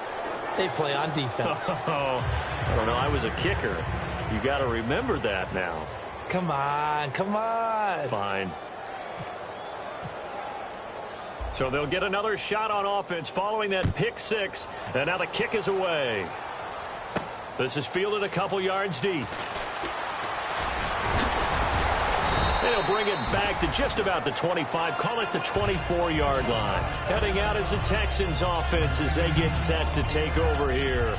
[SPEAKER 3] they play on defense.
[SPEAKER 2] I don't know. I was a kicker. You got to remember that now.
[SPEAKER 3] Come on, come on.
[SPEAKER 2] Fine. So they'll get another shot on offense following that pick six. And now the kick is away. This is fielded a couple yards deep. And he'll bring it back to just about the 25. Call it the 24-yard line. Heading out as the Texans offense as they get set to take over here.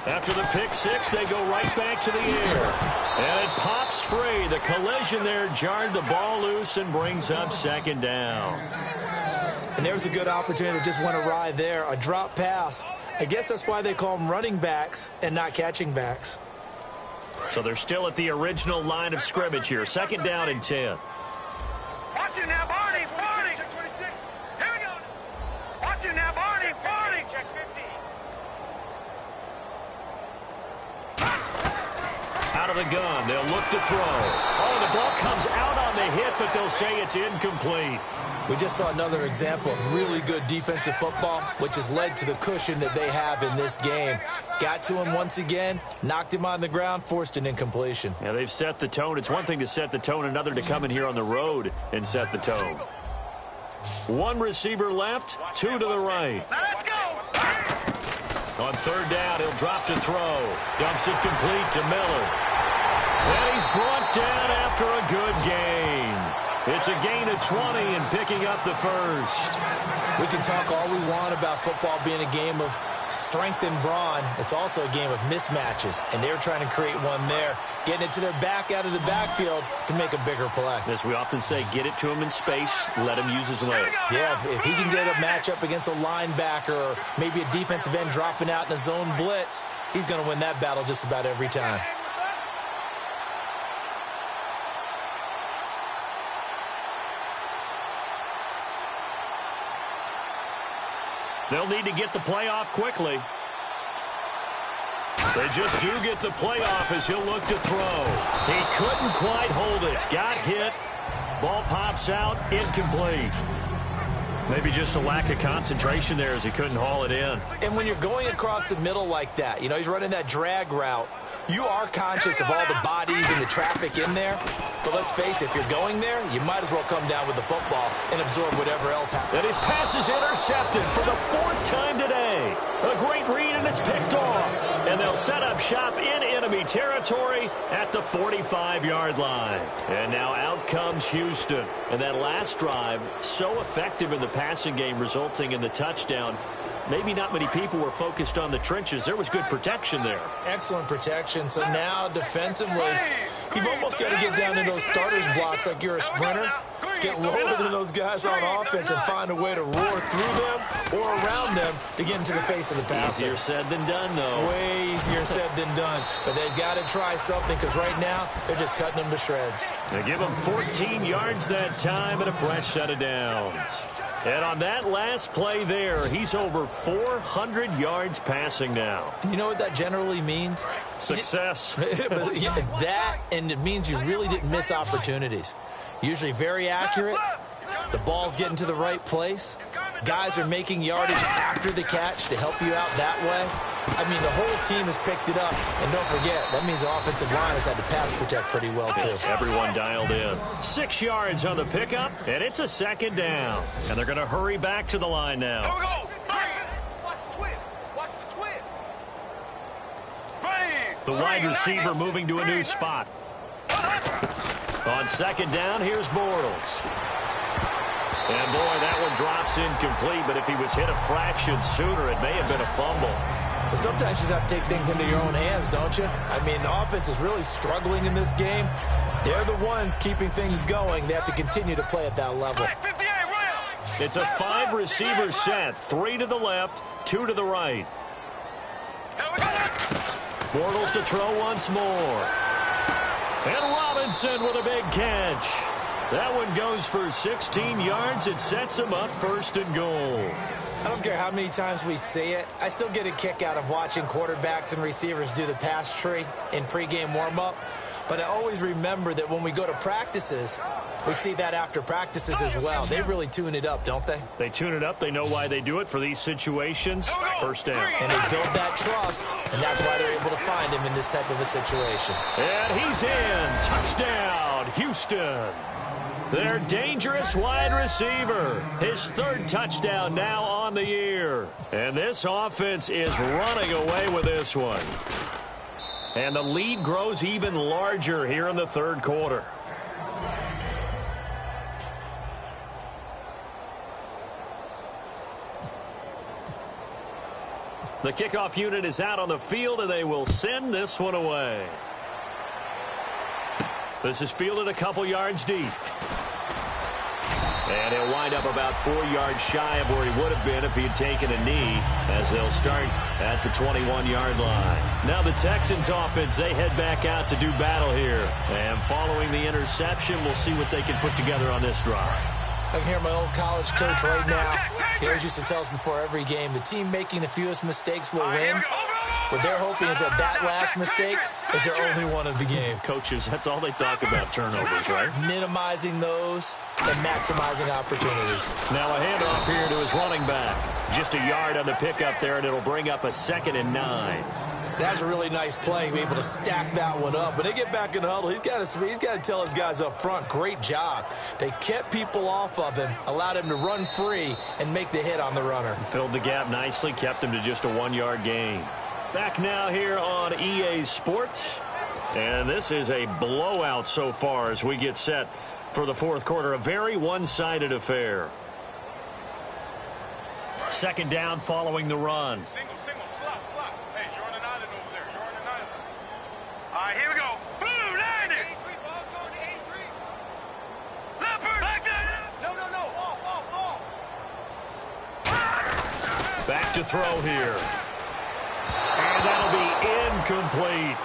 [SPEAKER 2] After the pick six, they go right back to the air. And it pops free. The collision there jarred the ball loose and brings up second down.
[SPEAKER 3] And there's a good opportunity. Just went awry there. A drop pass. I guess that's why they call them running backs and not catching backs.
[SPEAKER 2] So they're still at the original line of scrimmage here. Second down and 10.
[SPEAKER 4] Watch it now, Barney. Barney. Check 26. Here we go. Watch it now, Barney. Barney. Check 50.
[SPEAKER 2] Out of the gun. They'll look to throw. Oh, the ball comes out on the hit, but they'll say it's incomplete.
[SPEAKER 3] We just saw another example of really good defensive football, which has led to the cushion that they have in this game. Got to him once again, knocked him on the ground, forced an incompletion.
[SPEAKER 2] Yeah, they've set the tone. It's one thing to set the tone, another to come in here on the road and set the tone. One receiver left, two to the right.
[SPEAKER 4] Now let's go.
[SPEAKER 2] On third down, he'll drop to throw. Dumps it complete to Miller. And he's brought down after a good gain. It's a gain of 20 and picking up the first.
[SPEAKER 3] We can talk all we want about football being a game of strength and brawn. It's also a game of mismatches, and they're trying to create one there, getting it to their back out of the backfield to make a bigger play.
[SPEAKER 2] As we often say, get it to him in space, let him use his leg.
[SPEAKER 3] Yeah, if he can get a matchup against a linebacker or maybe a defensive end dropping out in a zone blitz, he's going to win that battle just about every time.
[SPEAKER 2] They'll need to get the play off quickly. They just do get the play off as he'll look to throw. He couldn't quite hold it. Got hit. Ball pops out. Incomplete. Maybe just a lack of concentration there as he couldn't haul it in.
[SPEAKER 3] And when you're going across the middle like that, you know, he's running that drag route, you are conscious of all the bodies and the traffic in there. But let's face it, if you're going there, you might as well come down with the football and absorb whatever else happens.
[SPEAKER 2] And his pass is intercepted for the fourth time today. A great read, and it's picked off. And they'll set up shop in enemy territory at the 45-yard line. And now out comes Houston. And that last drive, so effective in the passing game, resulting in the touchdown. Maybe not many people were focused on the trenches. There was good protection there.
[SPEAKER 3] Excellent protection. So now defensively, you've almost got to get down in those starters blocks like you're a sprinter. Get lower than those guys on offense and find a way to roar through them or around them to get into the face of the passer.
[SPEAKER 2] Easier said than done, though.
[SPEAKER 3] Way easier said than done. But they've got to try something because right now they're just cutting them to shreds.
[SPEAKER 2] They give them 14 yards that time and a fresh set of downs. And on that last play there, he's over 400 yards passing now.
[SPEAKER 3] You know what that generally means?
[SPEAKER 2] Success.
[SPEAKER 3] That, and it means you really didn't miss opportunities. Usually very accurate. The ball's getting to the right place. Guys are making yardage after the catch to help you out that way. I mean, the whole team has picked it up. And don't forget, that means the offensive line has had to pass protect pretty well, too.
[SPEAKER 2] Everyone dialed in. 6 yards on the pickup, and it's a second down. And they're going to hurry back to the line now.
[SPEAKER 4] Here we go. Watch the twist. Watch the twist.
[SPEAKER 2] The wide receiver moving to a new spot. On second down, here's Bortles. And, boy, that one drops incomplete, but if he was hit a fraction sooner, it may have been a fumble.
[SPEAKER 3] But sometimes you just have to take things into your own hands, don't you? I mean, the offense is really struggling in this game. They're the ones keeping things going. They have to continue to play at that level.
[SPEAKER 2] It's a 5-receiver set. 3 to the left, 2 to the right. Bortles to throw once more. And Robinson with a big catch. That one goes for 16 yards. It sets him up 1st and goal.
[SPEAKER 3] I don't care how many times we see it. I still get a kick out of watching quarterbacks and receivers do the pass tree in pregame warm-up. But I always remember that when we go to practices, we see that after practices as well. They really tune it up, don't they?
[SPEAKER 2] They tune it up. They know why they do it for these situations. 1st down.
[SPEAKER 3] And they build that trust, and that's why they're able to find him in this type of a situation.
[SPEAKER 2] And he's in. Touchdown, Houston. Their dangerous wide receiver. His 3rd touchdown now on the year. And this offense is running away with this one. And the lead grows even larger here in the 3rd quarter. The kickoff unit is out on the field, and they will send this one away. This is fielded a couple yards deep. And he'll wind up about 4 yards shy of where he would have been if he had taken a knee, as they'll start at the 21-yard line. Now the Texans offense, they head back out to do battle here. And following the interception, we'll see what they can put together on this drive.
[SPEAKER 3] I can hear my old college coach right now. He always used to tell us before every game, the team making the fewest mistakes will win. What they're hoping is that last mistake is their only one of the game.
[SPEAKER 2] Coaches, that's all they talk about, turnovers, right?
[SPEAKER 3] Minimizing those and maximizing opportunities.
[SPEAKER 2] Now a handoff here to his running back. Just a yard on the pickup there, and it'll bring up a 2nd and 9.
[SPEAKER 3] That's a really nice play, be able to stack that one up. When they get back in the huddle, he's got to tell his guys up front, great job. They kept people off of him, allowed him to run free and make the hit on the runner.
[SPEAKER 2] Filled the gap nicely, kept him to just a 1-yard gain. Back now here on EA Sports. And this is a blowout so far as we get set for the 4th quarter. A very one-sided affair. 2nd down following the run.
[SPEAKER 4] Single, slot. Hey, you're on an island over there. You're on an island. All right, here we go. Boom, 90. 83, ball going to 83. Leopard, back there. No. Off.
[SPEAKER 2] Back to throw here. And that'll be incomplete.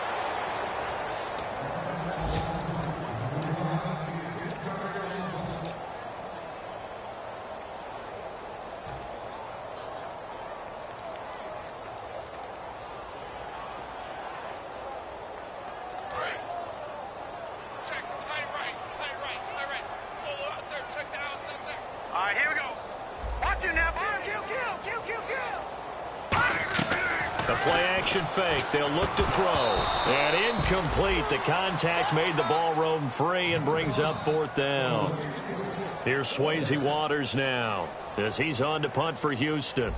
[SPEAKER 2] Fake. They'll look to throw. And incomplete. The contact made the ball roam free and brings up 4th down. Here's Swayze Waters now as he's on to punt for Houston.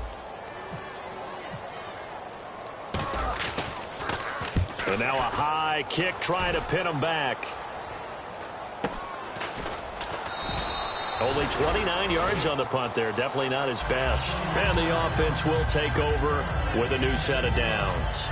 [SPEAKER 2] And now a high kick trying to pin him back. Only 29 yards on the punt there. Definitely not his best. And the offense will take over with a new set of downs.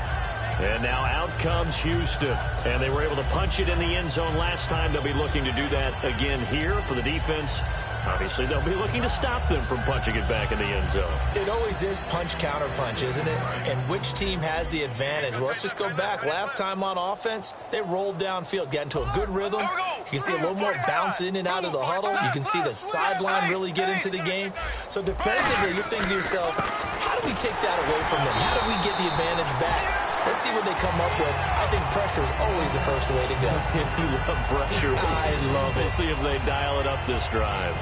[SPEAKER 2] And now out comes Houston. And they were able to punch it in the end zone last time. They'll be looking to do that again here for the defense. Obviously, they'll be looking to stop them from punching it back in the end zone.
[SPEAKER 3] It always is punch-counter-punch, isn't it? And which team has the advantage? Well, let's just go back. Last time on offense, they rolled downfield, got into a good rhythm. You can see a little more bounce in and out of the huddle. You can see the sideline really get into the game. So defensively, you're thinking to yourself, how do we take that away from them? How do we get the advantage back? Let's see what they come up with. I think pressure is always the first way to go.
[SPEAKER 2] You love pressure.
[SPEAKER 3] I love it.
[SPEAKER 2] We'll see if they dial it up this drive.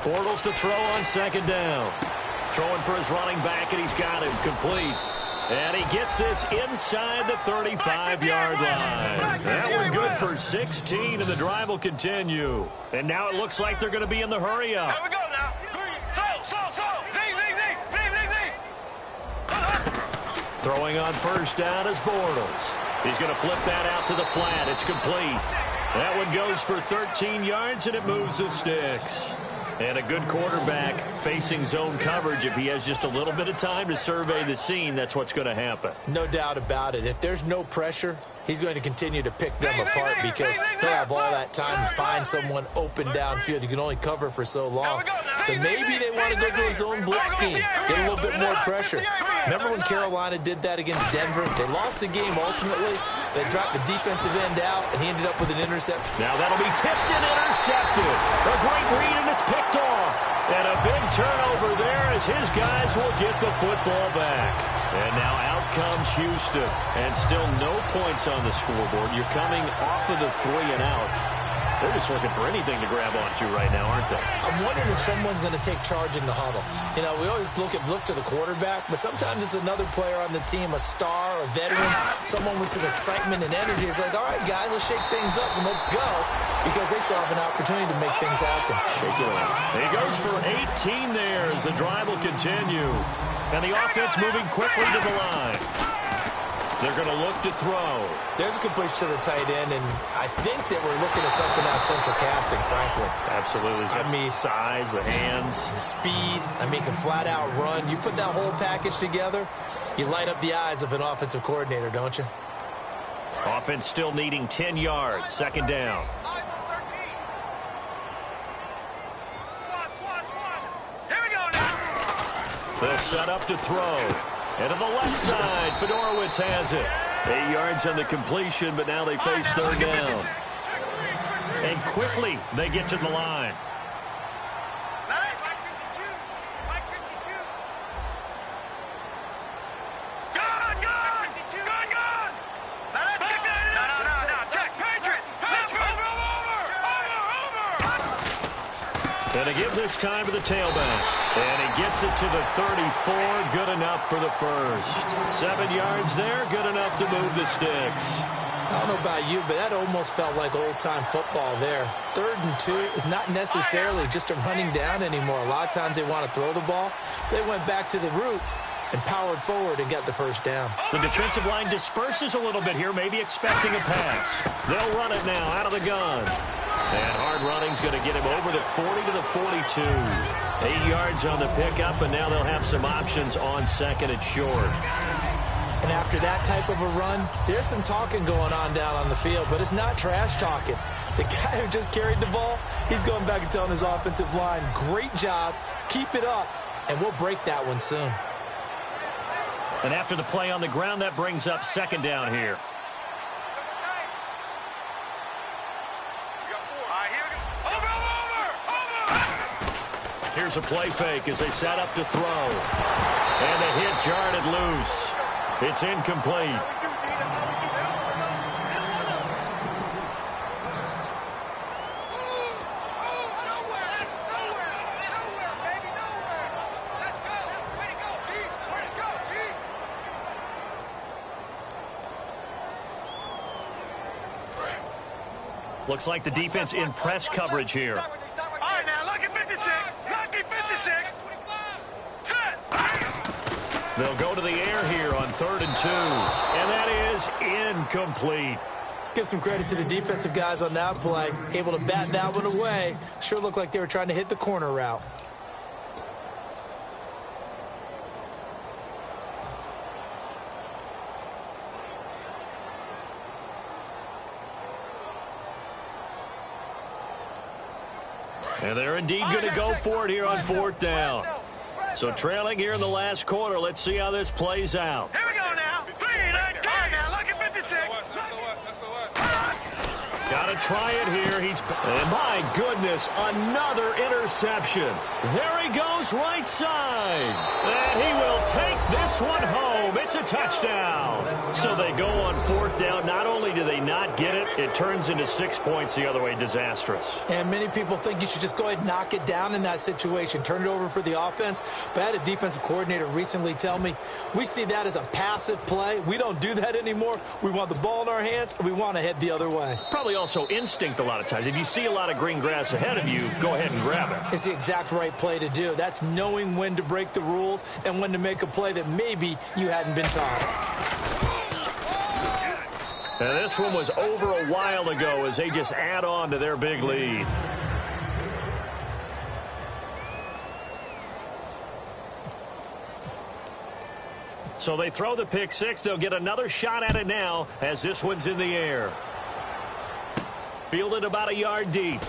[SPEAKER 2] Bortles to throw on 2nd down. Throwing for his running back, and he's got him complete. And he gets this inside the 35-yard line. That one good for 16, and the drive will continue. And now it looks like they're going to be in the hurry-up.
[SPEAKER 4] Here we go now.
[SPEAKER 2] Throwing on first down is Bortles. He's going to flip that out to the flat. It's complete. That one goes for 13 yards, and it moves the sticks. And a good quarterback facing zone coverage. If he has just a little bit of time to survey the scene, that's what's going to happen.
[SPEAKER 3] No doubt about it. If there's no pressure, he's going to continue to pick them apart because he'll have all that time to find someone open downfield. You can only cover for so long. So maybe they want to go to a zone blitz scheme, get a little bit more pressure. Remember when Carolina did that against Denver? They lost the game ultimately. They dropped the defensive end out, and he ended up with an interception.
[SPEAKER 2] Now that'll be tipped and intercepted. A great read, and it's picked off. And a big turnover there as his guys will get the football back. And now out comes Houston. And still no points on the scoreboard. You're coming off of the 3-and-out. They're just looking for anything to grab onto right now, aren't they?
[SPEAKER 3] I'm wondering if someone's going to take charge in the huddle. You know, we always look to the quarterback, but sometimes it's another player on the team, a star, a veteran, someone with some excitement and energy. It's like, all right, guys, let's shake things up and let's go, because they still have an opportunity to make things happen.
[SPEAKER 2] Shake it up. He goes for 18 there as the drive will continue. And the offense moving quickly to the line. They're going to look to throw.
[SPEAKER 3] There's a completion to the tight end, and I think that we're looking at something out of central casting, frankly.
[SPEAKER 2] Absolutely.
[SPEAKER 3] I mean,
[SPEAKER 2] size, the hands.
[SPEAKER 3] Speed. I mean, can flat out run. You put that whole package together, you light up the eyes of an offensive coordinator, don't you?
[SPEAKER 2] Offense still needing 10 yards. Second down.
[SPEAKER 4] Here we go now.
[SPEAKER 2] They'll set up to throw. And on the left side, Fedorowicz has it. 8 yards on the completion, but now they face third down. And quickly, they get to the line. And they give this time to the tailback. And he gets it to the 34. Good enough for the first. 7 yards there. Good enough to move the sticks.
[SPEAKER 3] I don't know about you, but that almost felt like old-time football there. 3rd and 2 is not necessarily just a running down anymore. A lot of times they want to throw the ball. They went back to the roots and powered forward and got the first down.
[SPEAKER 2] The defensive line disperses a little bit here, maybe expecting a pass. They'll run it now out of the gun. And hard running's going to get him over the 40 to the 42. 8 yards on the pickup, and now they'll have some options on second and short.
[SPEAKER 3] And after that type of a run, there's some talking going on down on the field, but it's not trash talking. The guy who just carried the ball, he's going back and telling his offensive line, great job, keep it up, and we'll break that one soon.
[SPEAKER 2] And after the play on the ground, that brings up second down here. Here's a play fake as they set up to throw. And the hit jarred it loose. It's incomplete. Looks like the defense in press coverage here.
[SPEAKER 4] All right, now, lucky 56. Lucky 56. Set.
[SPEAKER 2] They'll go to the air here on 3rd and 2. And that is incomplete.
[SPEAKER 3] Let's give some credit to the defensive guys on that play. Able to bat that one away. Sure looked like they were trying to hit the corner route.
[SPEAKER 2] And they're indeed going to go for it here on 4th down. So trailing here in the last quarter. Let's see how this plays out.
[SPEAKER 4] Here we go now. 3, 9, 10. Now, lucky 56.
[SPEAKER 2] Got to try it here. And my goodness, another interception. There he goes right side. And he will take this one home. It's It's a touchdown. So they go on 4th down. Not only do they not get it, it turns into 6 points the other way. Disastrous.
[SPEAKER 3] And many people think you should just go ahead and knock it down in that situation. Turn it over for the offense. But I had a defensive coordinator recently tell me, we see that as a passive play. We don't do that anymore. We want the ball in our hands, and we want to head the other way.
[SPEAKER 2] It's probably also instinct a lot of times. If you see a lot of green grass ahead of you, go ahead and grab it.
[SPEAKER 3] It's the exact right play to do. That's knowing when to break the rules and when to make a play that maybe you hadn't been taught.
[SPEAKER 2] And this one was over a while ago as they just add on to their big lead. So they throw the pick six. They'll get another shot at it now as this one's in the air. Fielded about a yard deep.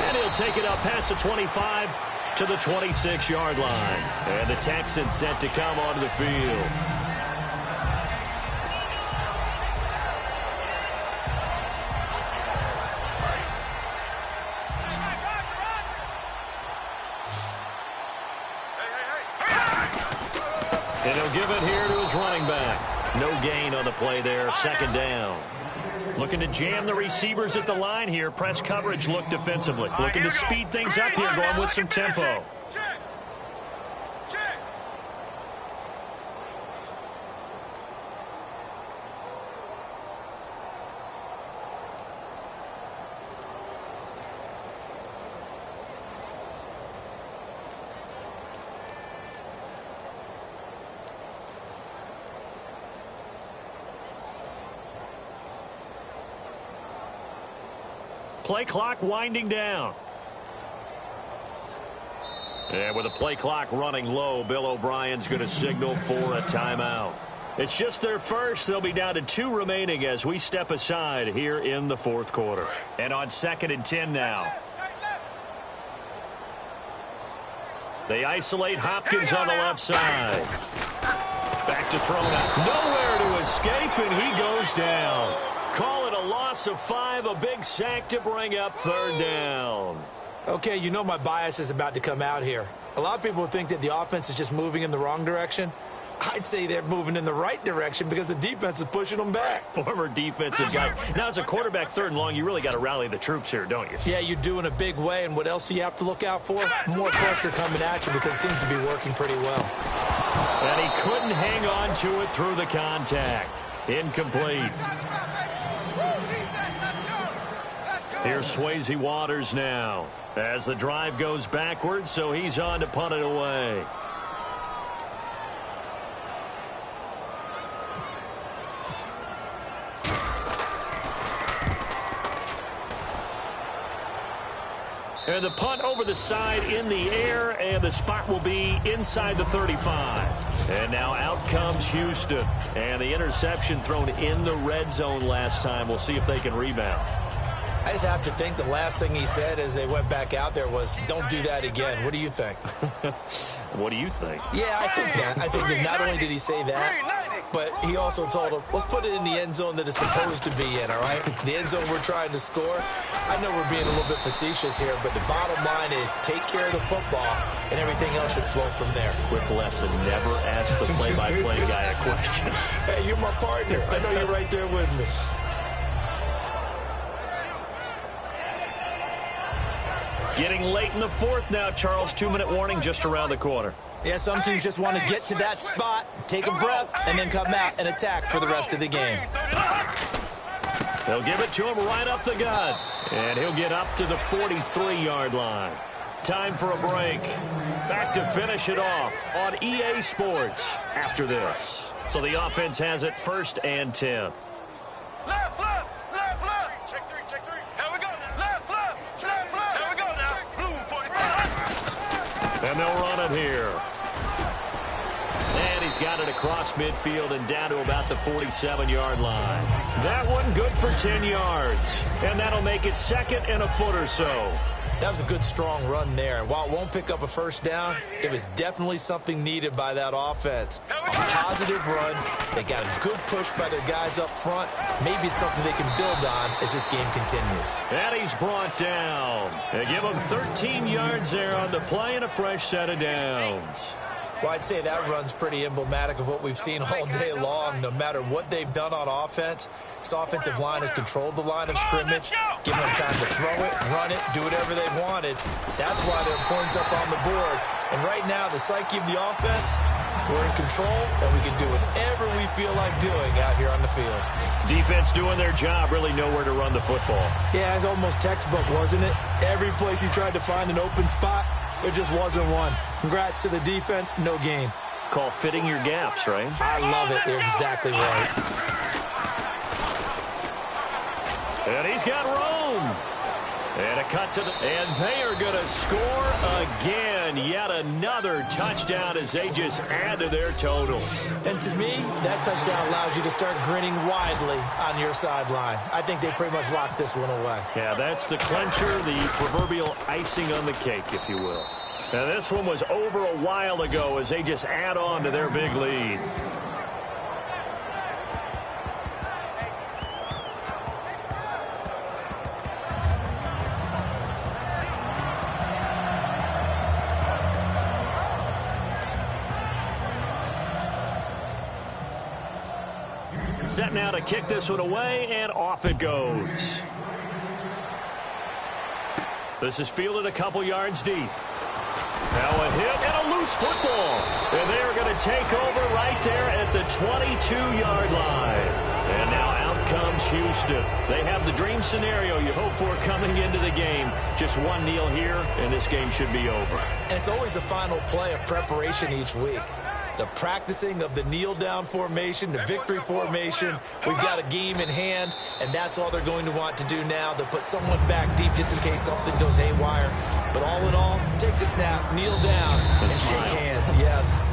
[SPEAKER 2] And he'll take it up past the 25 to the 26-yard line. And the Texans set to come onto the field. And he'll give it here to his running back. No gain on the play there, 2nd down. Looking to jam the receivers at the line here. Press coverage look defensively. Looking to speed things up here, going with some tempo. Play clock winding down. And with the play clock running low, Bill O'Brien's going to signal for a timeout. It's just their first. They'll be down to 2 remaining as we step aside here in the 4th quarter. And on 2nd and 10 now. They isolate Hopkins on the left side. Back to throw now. Nowhere to escape, and he goes down. Call it a loss of 5, a big sack to bring up 3rd down.
[SPEAKER 3] Okay, you know my bias is about to come out here. A lot of people think that the offense is just moving in the wrong direction. I'd say they're moving in the right direction because the defense is pushing them back.
[SPEAKER 2] Former defensive guy. Now, as a quarterback, 3rd and long, you really got to rally the troops here, don't you?
[SPEAKER 3] Yeah, you do in a big way. And what else do you have to look out for? More pressure coming at you because it seems to be working pretty well.
[SPEAKER 2] And he couldn't hang on to it through the contact. Incomplete. Here's Swayze Waters now as the drive goes backwards, so he's on to punt it away. And the punt over the side in the air, and the spot will be inside the 35. And now out comes Houston. And the interception thrown in the red zone last time. We'll see if they can rebound.
[SPEAKER 3] I just have to think the last thing he said as they went back out there was, don't do that again. What do you think?
[SPEAKER 2] What do you think?
[SPEAKER 3] Yeah, I think that. I think that not only did he say that, but he also told him, let's put it in the end zone that it's supposed to be in, all right? The end zone we're trying to score. I know we're being a little bit facetious here, but the bottom line is take care of the football, and everything else should flow from there.
[SPEAKER 2] Quick lesson, never ask the play-by-play guy a question.
[SPEAKER 3] Hey, you're my partner. I know you're right there with me.
[SPEAKER 2] Getting late in the 4th now, Charles. 2-minute warning just around the corner.
[SPEAKER 3] Yeah, some teams just want to get to that spot, take a breath, and then come out and attack for the rest of the game.
[SPEAKER 2] They'll give it to him right up the gut. And he'll get up to the 43-yard line. Time for a break. Back to finish it off on EA Sports after this. So the offense has it 1st and 10.
[SPEAKER 4] Left, left, left, left. Check 3, check 3. Here we go. Left, left, left, left. Here we go now. Blue 45.
[SPEAKER 2] And they'll run it here. And he's got it across midfield and down to about the 47-yard line. That one good for 10 yards. And that'll make it 2nd and a foot or so.
[SPEAKER 3] That was a good, strong run there. And while it won't pick up a 1st down, it was definitely something needed by that offense. A positive run. They got a good push by their guys up front. Maybe something they can build on as this game continues.
[SPEAKER 2] And he's brought down. They give him 13 yards there on the play and a fresh set of downs.
[SPEAKER 3] Well, I'd say that run's pretty emblematic of what we've seen all day long. No matter what they've done on offense, this offensive line has controlled the line of scrimmage, given them time to throw it, run it, do whatever they wanted. That's why their points up on the board. And right now, the psyche of the offense, we're in control, and we can do whatever we feel like doing out here on the field.
[SPEAKER 2] Defense doing their job, really nowhere to run the football.
[SPEAKER 3] Yeah, it's almost textbook, wasn't it? Every place he tried to find an open spot, there just wasn't one. Congrats to the defense, no gain.
[SPEAKER 2] Call fitting your gaps, right?
[SPEAKER 3] I love it. They're exactly right.
[SPEAKER 2] And he's got room. And a cut to the... And they are going to score again. Yet another touchdown as they just add to their total.
[SPEAKER 3] And to me, that touchdown allows you to start grinning widely on your sideline. I think they pretty much locked this one away.
[SPEAKER 2] Yeah, that's the clincher, the proverbial icing on the cake, if you will. Now, this one was over a while ago as they just add on to their big lead. Set now to kick this one away, and off it goes. This is fielded a couple yards deep. Now a hit and a loose football. And they are going to take over right there at the 22-yard line. And now out comes Houston. They have the dream scenario you hope for coming into the game. Just one kneel here, and this game should be over.
[SPEAKER 3] And it's always the final play of preparation each week. The practicing of the kneel-down formation, the victory formation. We've got a game in hand, and that's all they're going to want to do now. They'll put someone back deep just in case something goes haywire. But all in all, take the snap, kneel down, and shake hands. Yes.